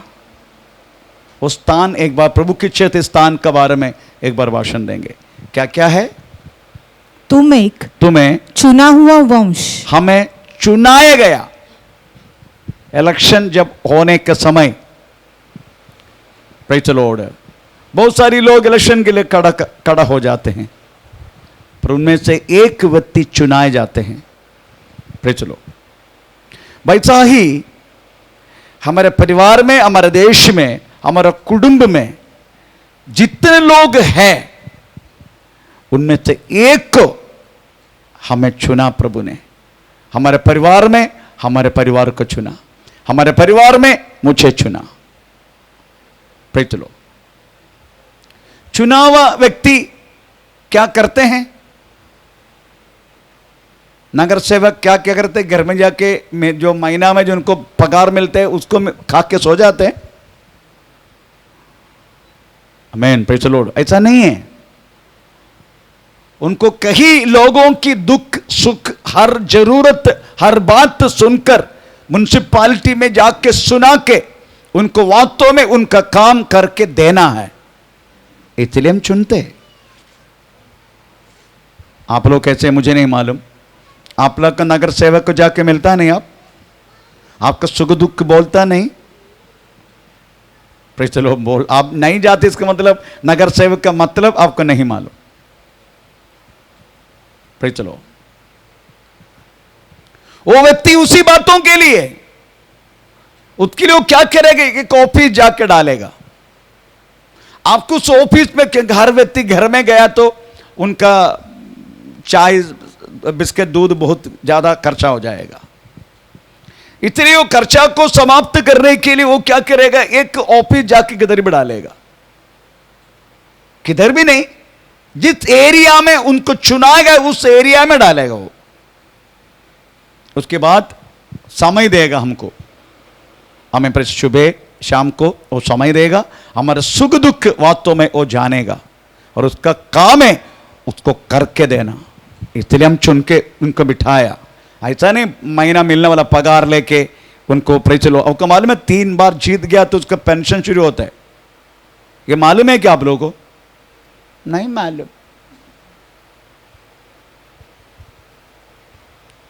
वो स्थान, एक बार प्रभु की इच्छा थी स्थान के बारे में एक बार भाषण देंगे। क्या क्या है? तुम्हें चुना हुआ वंश, हमें चुनाया गया। इलेक्शन जब होने के समय, प्रेज़ द लॉर्ड, बहुत सारी लोग इलेक्शन के लिए खड़ा हो जाते हैं, पर उनमें से एक व्यक्ति चुनाए जाते हैं। Praise the Lord. वैसा ही हमारे परिवार में, हमारे देश में, हमारा कुटुंब में जितने लोग हैं, उनमें से एक को हमें चुना प्रभु ने। हमारे परिवार में हमारे परिवार को चुना, हमारे परिवार में मुझे चुना। Praise the Lord. चुना हुआ व्यक्ति क्या करते हैं? नगर सेवक क्या क्या करते हैं? घर में जाके जो महीना में जो उनको पगार मिलते हैं उसको खा के सो जाते हैं। आमीन, प्रेज़ द लॉर्ड। ऐसा नहीं है। उनको कई लोगों की दुख सुख, हर जरूरत, हर बात सुनकर म्युनिसिपैलिटी में जाके सुना के उनको वास्तव में उनका काम करके देना है, इसलिए हम चुनते हैं। आप लोग कैसे मुझे नहीं मालूम। आप लोग का नगर सेवक को जाके मिलता नहीं, आपका सुख दुख बोलता नहीं। Praise the Lord. आप नहीं जाते, इसका मतलब नगर सेवक का मतलब आपको नहीं मालूम। Praise the Lord. वो व्यक्ति उसी बातों के लिए, उसके लिए वो क्या करेगा? एक ऑफिस जाके डालेगा। आपको उस ऑफिस में, हर व्यक्ति घर में गया तो उनका चाय बिस्किट दूध बहुत ज्यादा खर्चा हो जाएगा, इसलिए वो खर्चा को समाप्त करने के लिए वो क्या करेगा? एक ऑफिस जाके किधर भी डालेगा। किधर भी नहीं, जिस एरिया में उनको चुना गया उस एरिया में डालेगा वो। उसके बाद समय देगा हमको, हमें प्रति सुबह शाम को वो समय देगा, हमारे सुख दुख वास्तव में वो जानेगा और उसका काम है उसको करके देना। इसलिए हम चुन के उनको बिठाया। ऐसा नहीं महीना मिलने वाला पगार लेके उनको प्रेज़ द लॉर्ड। आपको मालूम है 3 बार जीत गया तो उसका पेंशन शुरू होता है। ये मालूम है क्या आप लोगों को? नहीं मालूम।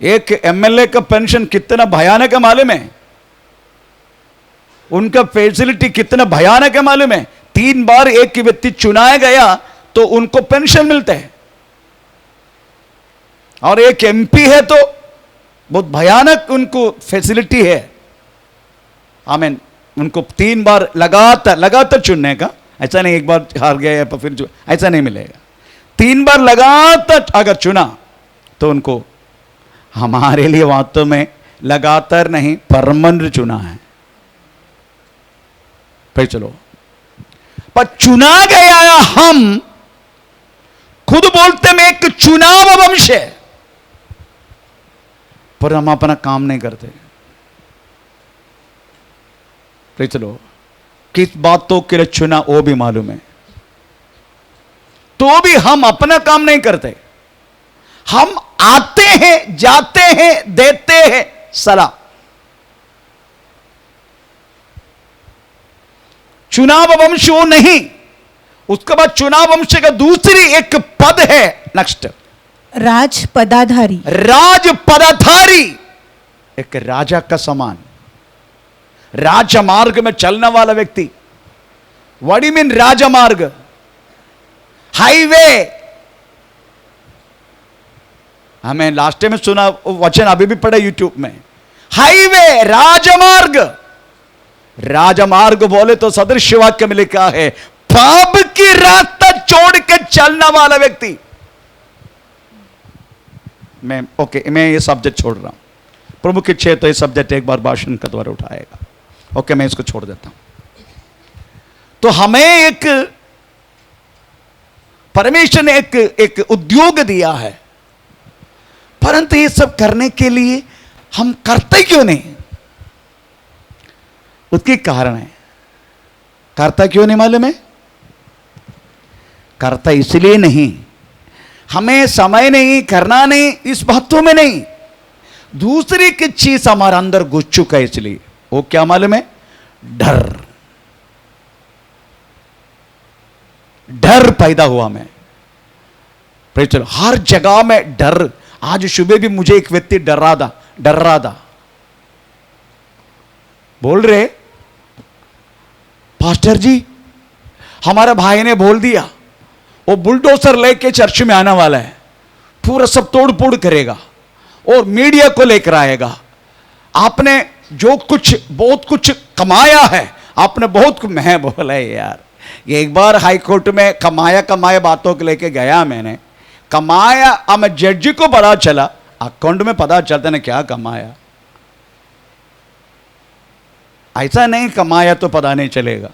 एक एमएलए का पेंशन कितना भयानक है मालूम है? उनका फैसिलिटी कितना भयानक है मालूम है? 3 बार एक व्यक्ति चुनाया गया तो उनको पेंशन मिलता है, और एक एमपी है तो बहुत भयानक उनको फैसिलिटी है। आमीन। उनको 3 बार लगातार चुनने का, ऐसा नहीं एक बार हार गया या फिर ऐसा नहीं मिलेगा। 3 बार लगातार अगर चुना तो उनको, हमारे लिए वास्तव में लगातार नहीं परमानेंट चुना है। फिर चलो, पर चुना गया हम खुद बोलते में एक चुनाव वंश है, पर हम अपना काम नहीं करते। फिर चलो, किस बातों के लिए चुना वो भी मालूम है, तो भी हम अपना काम नहीं करते। हम आते हैं, जाते हैं, देते हैं सलाह। चुनाव वंश वो नहीं। उसके बाद चुनाव वंश का दूसरी एक पद है, नेक्स्ट राज पदाधारी। राज पदाधारी, एक राजा का समान, राजमार्ग में चलने वाला व्यक्ति। व्हाट डू मीन राजमार्ग? हाईवे। हमें लास्ट में सुना वचन, अभी भी पढ़ा यूट्यूब में। हाईवे, राजमार्ग। राजमार्ग बोले तो सदृश वाक्य में लिखा है, पाप की रास्ता छोड़ के चलने वाला व्यक्ति। मैं ये सब्जेक्ट छोड़ रहा हूं। प्रभु की इच्छा तो ये सब्जेक्ट एक बार भाषण का द्वारा उठाएगा। ओके, मैं इसको छोड़ देता हूं। तो हमें एक परमेश्वर ने एक उद्योग दिया है, परंतु ये सब करने के लिए हम करते क्यों नहीं? उसके कारण है। करता क्यों नहीं मालूम है? करता इसलिए नहीं, हमें समय नहीं, करना नहीं, इस बातों में नहीं, दूसरी की चीज हमारे अंदर घुस चुका है। इसलिए वो क्या मालूम है? डर। डर पैदा हुआ में। चलो, हर जगह में डर। आज सुबह भी मुझे एक व्यक्ति डर रहा था। बोल रहे, पास्टर जी हमारे भाई ने बोल दिया वो बुलडोजर लेके चर्च में आने वाला है, पूरा सब तोड़ फोड़ करेगा और मीडिया को लेकर आएगा। आपने जो कुछ बहुत कुछ कमाया है, आपने बहुत। मैं बोला यार, ये एक बार हाई कोर्ट में कमाया बातों को लेके गया मैंने, कमाया। अब जज को पता चला, अकाउंट में पता चलता ना क्या कमाया। ऐसा नहीं कमाया तो पता नहीं चलेगा।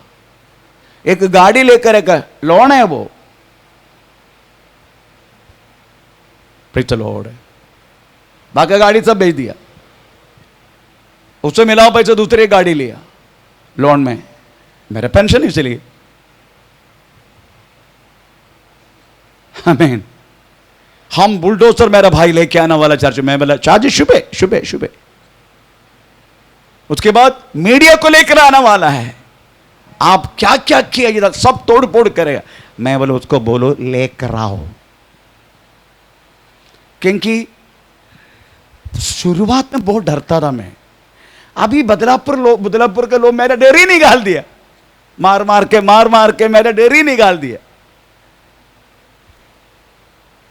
एक गाड़ी लेकर एक लोन है, वो लोड है, बाकी गाड़ी सब बेच दिया, उससे मिला पैसा दूसरी गाड़ी लिया लोन में, मेरा पेंशन इसलिए। आमीन। हम बुलडोजर मेरा भाई लेके आने वाला चर्च में, बोला चार्ज शुभे। उसके बाद मीडिया को लेकर आने वाला है, आप क्या क्या किया, इधर सब तोड़ फोड़ करेगा। मैं बोला उसको बोलो लेकर आओ, क्योंकि शुरुआत में बहुत डरता था मैं। अभी बदलापुर के लोग मेरा डेर ही निकाल दिया, मार मार के मेरा डेर ही निकाल दिया।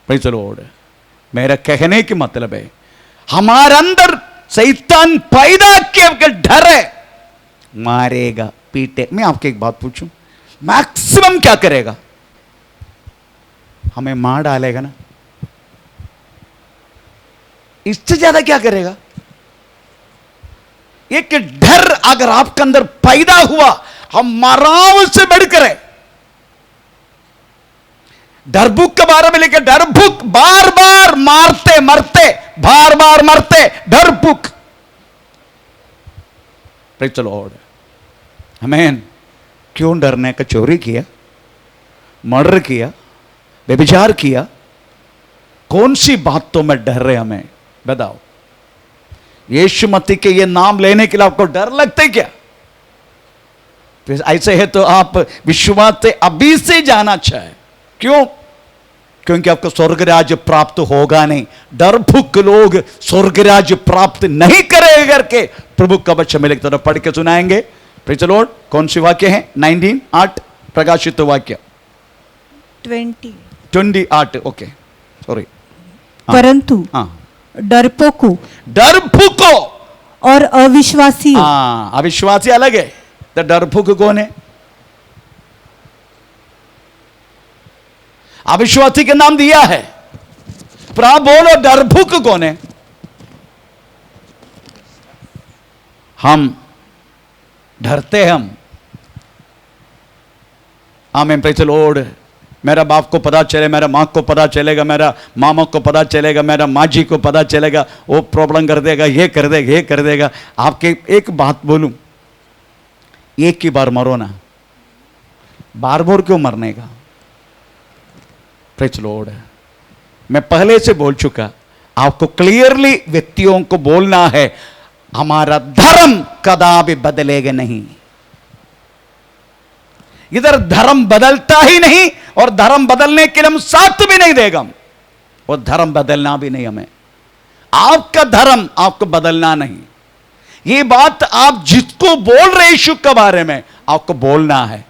भाई चलो, मेरा कहने की मतलब है हमारे अंदर शैतान पैदा किया डर है, मारेगा पीटे। मैं आपको एक बात पूछूं, मैक्सिमम क्या करेगा? हमें मार डालेगा ना, इससे ज्यादा क्या करेगा? एक डर अगर आपके अंदर पैदा हुआ, हम मराव से बढ़कर है। डरबुक के बारे में लिखे, डरबुक बार बार मारते मरते, बार बार मरते, डरबुक। चलो, आमीन। क्यों डरने का? चोरी किया, मर्डर किया, व्यभिचार किया, कौन सी बातों में डर रहे हमें बताओ? यीशु मसीह के ये नाम लेने के लिए आपको डर लगता है क्या? फिर ऐसे है तो आप विश्वास से अभी से जाना चाहे। क्यों? क्योंकि आपको स्वर्ग राज्य प्राप्त होगा नहीं। डरभुक लोग स्वर्ग राज्य प्राप्त नहीं करेंगे करके प्रभु का वचन में लिखता है। पढ़ के सुनाएंगे। Praise the Lord. कौन सी वाक्य है? 19:8 प्रकाशित वाक्य 20:8। Okay, sorry. परंतु डरपोको और अविश्वासी, अविश्वासी अलग है। तो डरपोक कौन है? अविश्वासी के नाम दिया है, पर बोलो डरभुक कौन है? हम डरते हैं हम। आमीन। Praise the Lord. मेरा बाप को पता चले, मेरा माँ को पता चलेगा, मेरा मामा को पता चलेगा, मेरा माँ जी को पता चलेगा, वो प्रॉब्लम कर देगा, ये कर देगा। आपके एक बात बोलूं, एक ही बार मरो ना, बार बार क्यों मरने का? Praise the Lord. मैं पहले से बोल चुका, आपको क्लियरली व्यक्तियों को बोलना है, हमारा धर्म कदापि बदलेगा नहीं। इधर धर्म बदलता ही नहीं, और धर्म बदलने के लिए हम साथ भी नहीं देगा, और धर्म बदलना भी नहीं हमें। आपका धर्म आपको बदलना नहीं। ये बात आप जिसको बोल रहे यीशु के बारे में आपको बोलना है।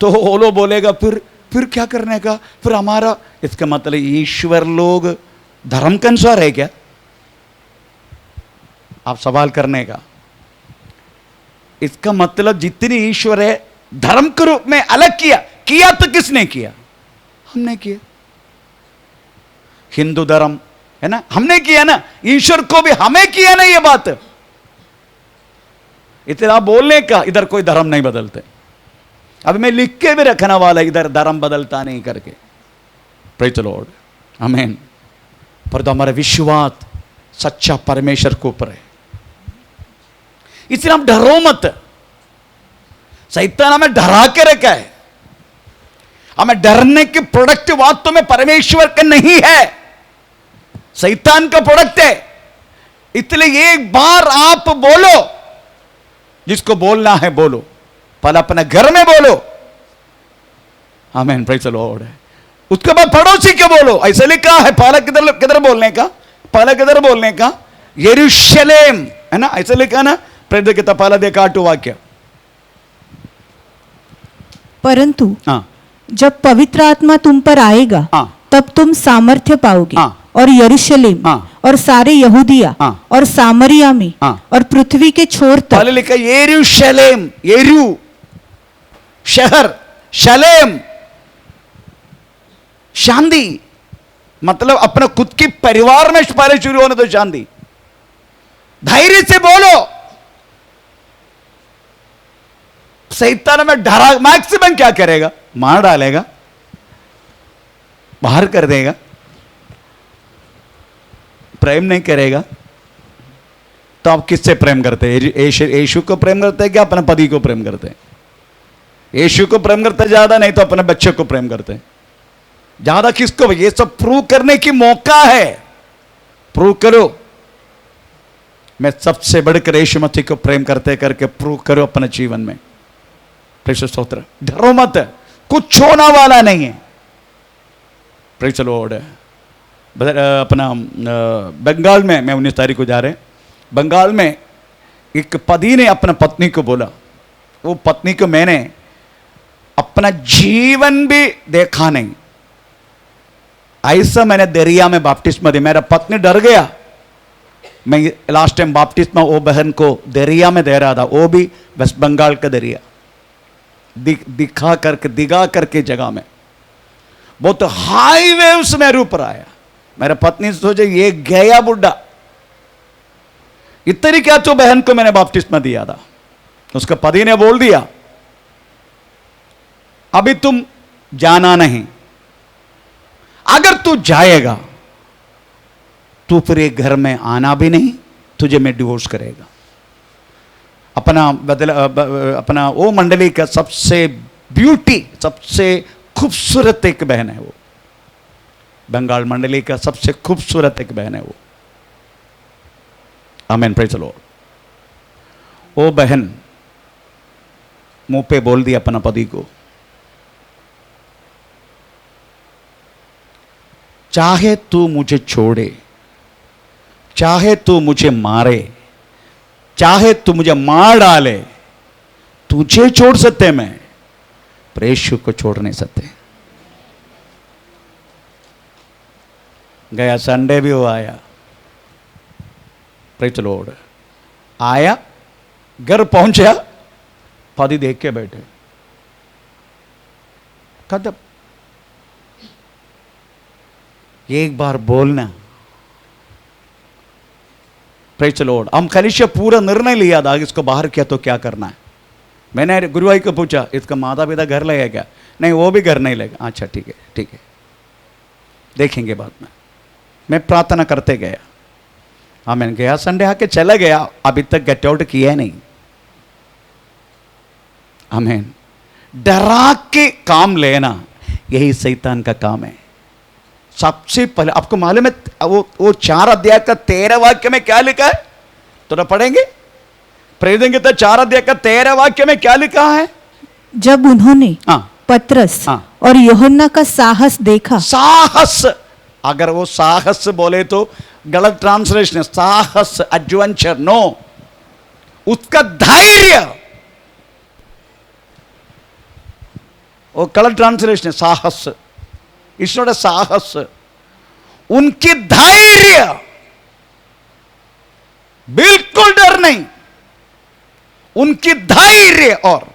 तो वो लोग बोलेगा फिर क्या करने का? फिर हमारा, इसका मतलब ईश्वर लोग धर्म के अनुसार है क्या? आप सवाल करने का इसका मतलब जितनी ईश्वर है धर्म के रूप में अलग किया तो किसने किया? हमने किया। हिंदू धर्म, है ना, हमने किया ना, ईश्वर को भी हमें किया ना ये बात। इतना बोलने का इधर कोई धर्म नहीं बदलते। अब मैं लिख के भी रखने वाला इधर धर्म बदलता नहीं करके। प्रेज द लॉर्ड, आमीन। पर तो हमारा विश्वास सच्चा परमेश्वर के ऊपर है, इसलिए हम डरो मत। शैतान हमें डरा के रखा है, हमें डरने की प्रोडक्ट वास्तव में परमेश्वर का नहीं है, शैतान का प्रोडक्ट है। इसलिए एक बार आप बोलो, जिसको बोलना है बोलो, पहले अपने घर में बोलो, आमीन, प्रेज द लॉर्ड। उसके बाद पड़ोसी के बोलो। ऐसा लिखा है, पहले किधर किधर बोलने का, पहले किधर बोलने का, यरूशलेम, है ना, ऐसा लिखा ना, प्रेरित किताब पहला देखा 8 वाक्य। परंतु हाँ, जब पवित्र आत्मा तुम पर आएगा, हाँ, तब तुम सामर्थ्य पाओगे, हाँ, और यरूशलेम, हाँ, और सारे यहूदिया, हाँ, और सामरिया में, हाँ, और पृथ्वी के छोर तक। पहले लिखा यरूशलेम, येरू शहर, शलेम शांति, मतलब अपने खुद के परिवार में पहले शुरू होने तो शांति। धैर्य से बोलो। शैतान में डरा, मैक्सिमम क्या करेगा, मार डालेगा, बाहर कर देगा, प्रेम नहीं करेगा। तो आप किससे प्रेम करते हैं? यीशु को प्रेम करते हैं क्या अपने पति को प्रेम करते हैं? यीशु को प्रेम करते ज्यादा, नहीं तो अपने बच्चे को प्रेम करते हैं ज्यादा। किसको? ये सब प्रूव करने की मौका है, प्रूव करो। मैं सबसे बढ़कर यीशु मसीह को प्रेम करते करके प्रूव करो अपने जीवन में। प्रेषित स्तोत्र, डरो मत, कुछ होने वाला नहीं है। Praise the Lord. अपना बंगाल में, मैं 19 तारीख को जा रहे, बंगाल में एक पति ने अपना पत्नी को बोला, वो पत्नी को मैंने अपना जीवन भी देखा नहीं, ऐसा मैंने दरिया में बपतिस्मा दिया। मेरा पत्नी डर गया। मैं लास्ट टाइम बपतिस्मा वो बहन को दरिया में दे रहा था, वो भी वेस्ट बंगाल का दरिया, दिखा करके जगह में बहुत हाई वेव्स मेरे ऊपर आया। मेरा पत्नी सोचे ये गया बुड्ढा, इतनी क्या तो बहन को मैंने बपतिस्मा दिया था। उसका पति ने बोल दिया अभी तुम जाना नहीं, अगर तू जाएगा तो फिर एक घर में आना भी नहीं, तुझे मैं डिवोर्स करेगा। अपना वो मंडली का सबसे ब्यूटी, सबसे खूबसूरत एक बहन है वो, बंगाल मंडली का सबसे खूबसूरत एक बहन है वो। आमीन, प्रेज द लॉर्ड। वो बहन मुंह पे बोल दिया अपना पति को, चाहे तू मुझे छोड़े, चाहे तू मुझे मारे, चाहे तू मुझे मार डाले, तुझे छोड़ सकते मैं, पर यीशु को छोड़ नहीं सकते। गया संडे भी वो आया, प्रेज द लॉर्ड, आया, घर पहुंचा, पति देख के बैठे, कदम एक बार बोलना। Praise the Lord. हम कलिशा पूरा निर्णय लिया था इसको बाहर किया तो क्या करना है। मैंने गुरुभाई को पूछा इसका माता पिता घर लेगा क्या? नहीं, वो भी घर नहीं लेगा। अच्छा ठीक है, ठीक है, देखेंगे बाद में। मैं प्रार्थना करते गया, आमीन। गया संडे आके चला गया, अभी तक गेट आउट किया नहीं। आमीन। डरा के काम लेना यही शैतान का काम है। सबसे पहले आपको मालूम है वो 4 अध्याय का 13 वाक्य में क्या लिखा है? तो ना पढ़ेंगे, प्रेरित तो 4 अध्याय का 13 वाक्य में क्या लिखा है? जब उन्होंने पतरस और यूहन्ना का साहस देखा। साहस, अगर वो साहस बोले तो गलत ट्रांसलेशन है, साहस एडवेंचर, नो, उसका धैर्य, वो गलत ट्रांसलेशन है, साहस, इट्स नॉट अ साहस। उनकी धैर्य, बिल्कुल डर नहीं, उनकी धैर्य। और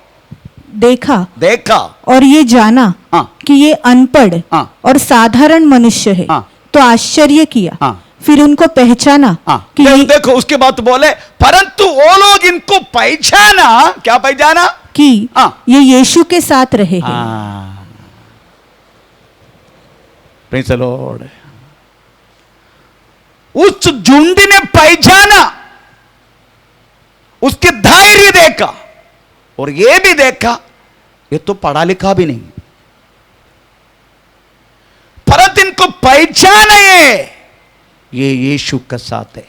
देखा और ये जाना कि ये अनपढ़ और साधारण मनुष्य है, तो आश्चर्य किया। फिर उनको पहचाना हाँ कि देखो उसके बाद बोले परंतु वो लोग इनको पहचाना, क्या पहचाना? कि हाँ। ये यीशु के साथ रहे हैं। Praise the Lord. उस झुंड ने पहचाना, उसके धैर्य देखा और ये भी देखा ये तो पढ़ा लिखा भी नहीं, परंतु इनको पहचाना ये यीशु का साथ है।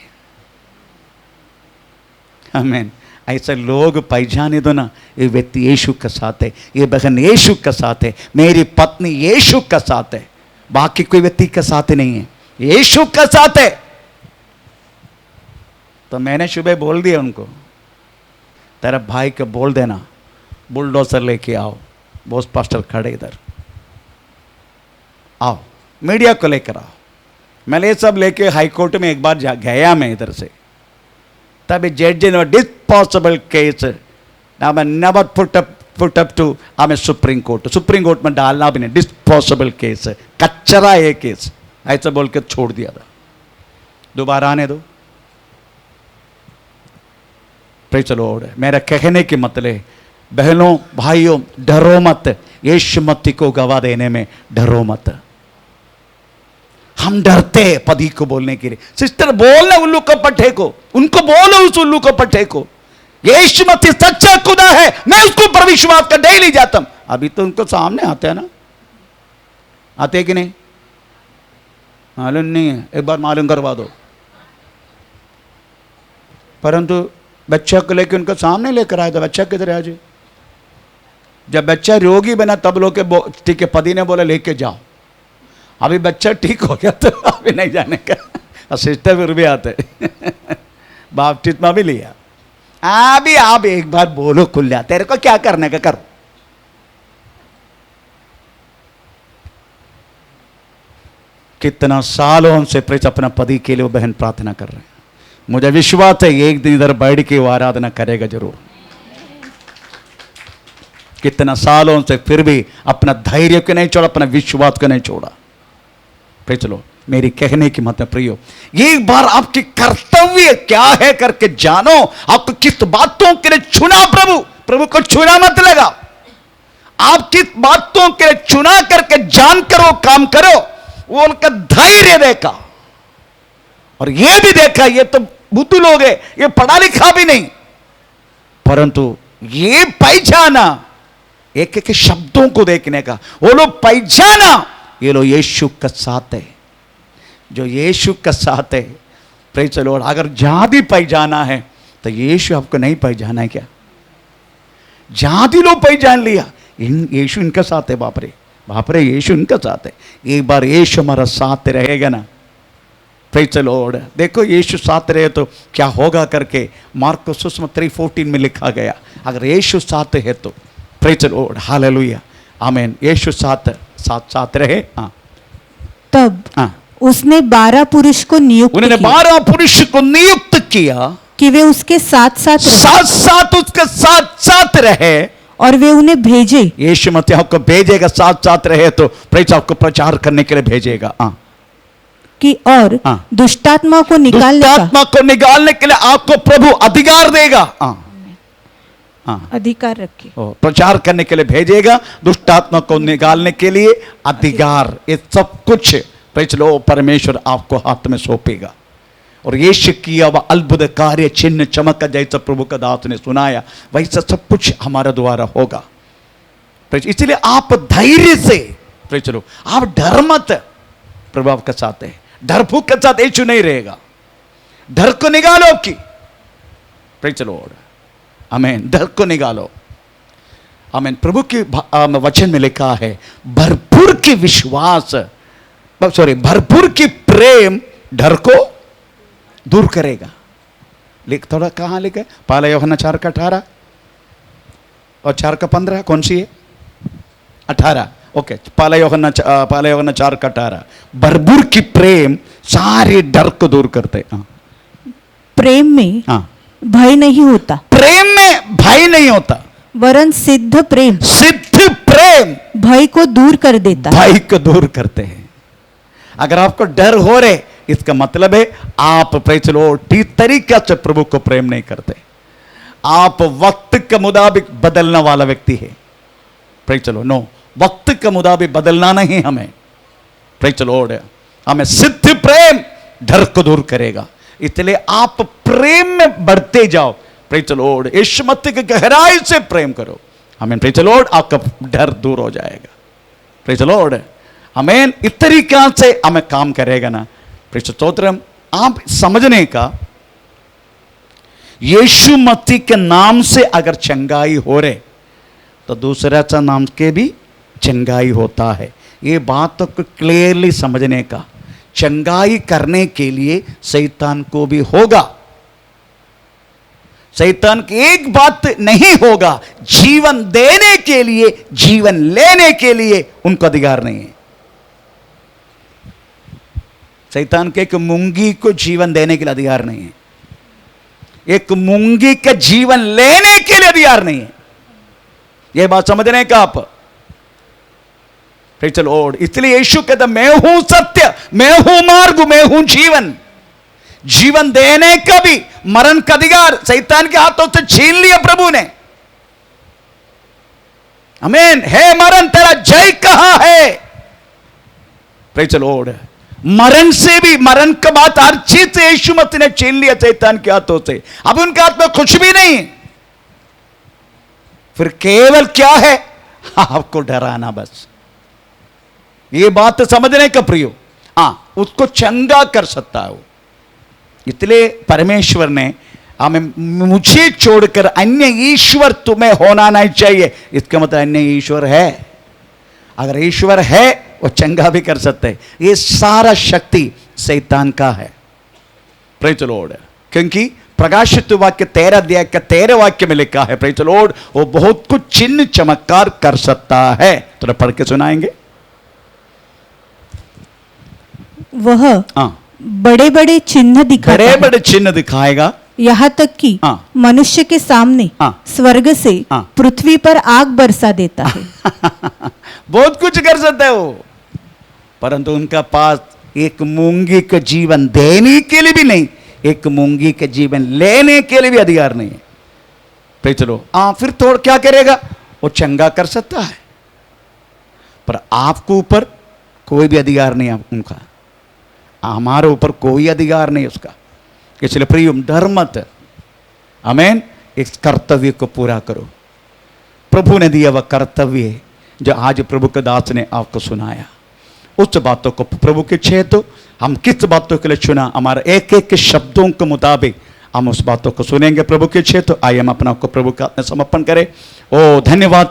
आमीन। ऐसे लोग पहचाने दो ना, ये व्यक्ति यीशु का साथ है, ये बहन यीशु का साथ है, मेरी पत्नी यीशु का साथ है, बाकी कोई व्यक्ति का साथ नहीं है, यीशु का साथ है। तो मैंने सुबह बोल दिया उनको, तेरा भाई को बोल देना बुलडोजर लेके आओ, बॉस पास्टर खड़े इधर, आओ मीडिया को लेकर आओ। मैंने ये सब लेके हाई कोर्ट में एक बार गया मैं इधर से, तभी जज ने disposable case never put up to हमें सुप्रीम कोर्ट में डालना भी नहीं, डिस्पॉसिबल केस, कचरा ये केस, ऐसा बोल के छोड़ दिया था। दोबारा आने दो। Praise the Lord. मेरा कहने की मतलब, बहनों भाइयों, डरो मत, यीशु मसीह को गवाह देने में डरो मत। हम डरते हैं पति को बोलने के लिए। सिस्टर बोलना उल्लू को पट्टे को, उनको बोलो उस उल्लू को पट्टे को, यीशु मसीह सच्चा खुदा है, मैं उसको पर विश्वास कर डेली जाता हूं। अभी तो उनको सामने आते हैं ना, आते कि नहीं मालूम नहीं है, एक बार मालूम करवा दो। परंतु बच्चा को लेकर उनको सामने लेकर आए तो बच्चा किधर है? जी जब बच्चा रोगी बना तब लोग ठीक है, पति ने बोला लेके जाओ। अभी बच्चा ठीक हो गया तो अभी नहीं जाने का, और सिस्टर फिर भी आते बाप्तिस्मा भी लिया। अभी आप एक बार बोलो खुल्ला, तेरे को क्या करने का करो। कितना सालों से प्रेस अपना पति के लिए वो बहन प्रार्थना कर रहे हैं। मुझे विश्वास है एक दिन इधर बैठ के वो आराधना करेगा जरूर। कितना सालों से फिर भी अपना धैर्य को नहीं छोड़ा, अपना विश्वास को नहीं छोड़ा। Praise the Lord. मेरी कहने की मतलब प्रियो, एक बार आपकी कर्तव्य क्या है करके जानो। आपको किस बातों के लिए चुना प्रभु को चुना मत लगा। आप किस बातों के लिए चुना करके जानकर वो काम करो, वो उनका धैर्य देखा और ये भी देखा ये तो बुद्धू लोग है, ये पढ़ा लिखा भी नहीं, परंतु ये पहचाना, एक एक शब्दों को देखने का वो लोग पहचाना, ये लोग यीशु का साथ है। जो यीशु का साथ है, प्रेज़ द लॉर्ड। अगर जहां भी पहचाना है तो यीशु आपको नहीं पहचाना है क्या? जहां भी लोग पहचान लिया यीशु इनका साथ है। बाप रे यीशु इनका साथ है। एक बार यीशु हमारा साथ रहेगा ना, प्रेज़ द लॉर्ड। देखो यीशु साथ रहे तो क्या होगा करके मार्को सुसमाचार 3:14 में लिखा गया। अगर यीशु साथ है तो प्रेज़ द लॉर्ड, हालेलुया, आमीन। यीशु साथ रहे। हाँ, तब हाँ, उसने 12 पुरुष को नियुक्त उन्होंने किया 12 पुरुष को नियुक्त किया कि वे उसके साथ साथ उसके साथ रहे और वे उन्हें भेजे। यीशु मसीह आपको भेजेगा, साथ रहे तो प्रेज़ आपको प्रचार करने के लिए भेजेगा। हाँ, कि और हाँ, दुष्टात्मा को निकालने के लिए आपको प्रभु अधिकार देगा। हाँ, हाँ, अधिकार रखे, प्रचार करने के लिए भेजेगा, दुष्टात्मा को निकालने के लिए अधिकार, ये सब कुछ प्रेज़ लो परमेश्वर आपको हाथ में सौंपेगा। और यीशु किया वह अद्भुत कार्य, चिन्ह चमक जैसा प्रभु का दास ने सुनाया, वैसा सब कुछ हमारे द्वारा होगा। इसलिए आप धैर्य से प्रेज़ लो, आप डर मत, प्रभु आपके साथ है। डरफूक के साथ यीशु नहीं रहेगा। डर को निकालो आपकी, प्रेज़ द लॉर्ड, आमीन। डर को निकालो, आमीन। प्रभु के वचन में लिखा है भरपूर की विश्वास, भरपूर की प्रेम डर को दूर करेगा। थोड़ा कहां लिखा है? पहला यूहन्ना 4:18 और 4:15, कौन सी है? 18, ओके। पहला यूहन्ना 4:18, भरपूर की प्रेम सारे डर को दूर करते। प्रेम में हाँ, भय नहीं होता, प्रेम में भय नहीं होता, वरन सिद्ध प्रेम भय को दूर कर देता, भय को दूर करते हैं। अगर आपको डर हो रहे, इसका मतलब है आप प्रेज लॉर्ड ठीक तरीके से प्रभु को प्रेम नहीं करते। आप वक्त के मुताबिक बदलने वाला व्यक्ति है। प्रेज लॉर्ड नो, वक्त के मुताबिक बदलना नहीं हमें। प्रेज लॉर्ड हमें सिद्ध प्रेम डर को दूर करेगा, इसलिए आप प्रेम में बढ़ते जाओ। प्रेज लॉर्ड यीशु मसीह की गहराई से प्रेम करो। हमें प्रेज लॉर्ड आपका डर दूर हो जाएगा। प्रेज लॉर्ड हमें इस तरीके से हमें काम करेगा ना। प्रेज स्तोत्रम आप समझने का, यीशु मसीह के नाम से अगर चंगाई हो रहे तो दूसरा सा नाम के भी चंगाई होता है। ये बात को क्लियरली समझने का, चंगाई करने के लिए शैतान को भी होगा। शैतान की एक बात नहीं होगा, जीवन देने के लिए, जीवन लेने के लिए उनको अधिकार नहीं है। शैतान के एक मूंगी को जीवन देने के लिए अधिकार नहीं है, एक मूंगी का जीवन लेने के लिए अधिकार नहीं है। यह बात समझने का आप। Praise the Lord. इसलिए यीशु कहता मैं हूं सत्य, मैं हूं मार्ग, मैं हूं जीवन। जीवन देने का भी मरण का अधिकार शैतान के हाथों से छीन लिया प्रभु ने। आमीन। हे मरण तेरा जय कहां है? Praise the Lord. मरण से भी, मरण का बात हर चीज से यीशु मसीह ने छीन लिया शैतान के हाथों से। अब उनके हाथ में कुछ भी नहीं, फिर केवल क्या है? आपको डराना बस। ये बात समझने का प्रियो, उसको चंगा कर सकता है वो। इसलिए परमेश्वर ने हमें, मुझे छोड़कर अन्य ईश्वर तुम्हें होना नहीं चाहिए। इसका मतलब अन्य ईश्वर है। अगर ईश्वर है वो चंगा भी कर सकते हैं। ये सारा शक्ति शैतान का है। Praise the Lord. क्योंकि प्रकाशित वाक्य 13 अध्याय का 13 वाक्य में लिखा है, प्रेज़ द लॉर्ड, वो बहुत कुछ चिन्ह चमत्कार कर सकता है। तो पढ़ के सुनाएंगे। वह बड़े बड़े चिन्ह दिखाता बड़े है, बड़े चिन्ह दिखाएगा, यहाँ तक कि मनुष्य के सामने स्वर्ग से पृथ्वी पर आग बरसा देता है। बहुत कुछ कर सकता है वो, परंतु उनका पास एक मूंगी का जीवन देने के लिए भी नहीं, एक मूंगी का जीवन लेने के लिए भी अधिकार नहीं है। पे चलो फिर तो क्या करेगा? वो चंगा कर सकता है, पर आपको ऊपर कोई भी अधिकार नहीं है उनका। हमारे ऊपर कोई अधिकार नहीं उसका। इसलिए प्रिय डर मत। आमीन। इस कर्तव्य को पूरा करो। प्रभु ने दिया वह कर्तव्य है जो आज प्रभु के दास ने आपको सुनाया। उस बातों को प्रभु के छेतो, हम किस बातों के लिए चुना, हमारे एक एक शब्दों के मुताबिक हम उस बातों को सुनेंगे प्रभु के छेतो। आइए हम अपना को प्रभु के हाथ में समर्पण करें। ओ धन्यवाद।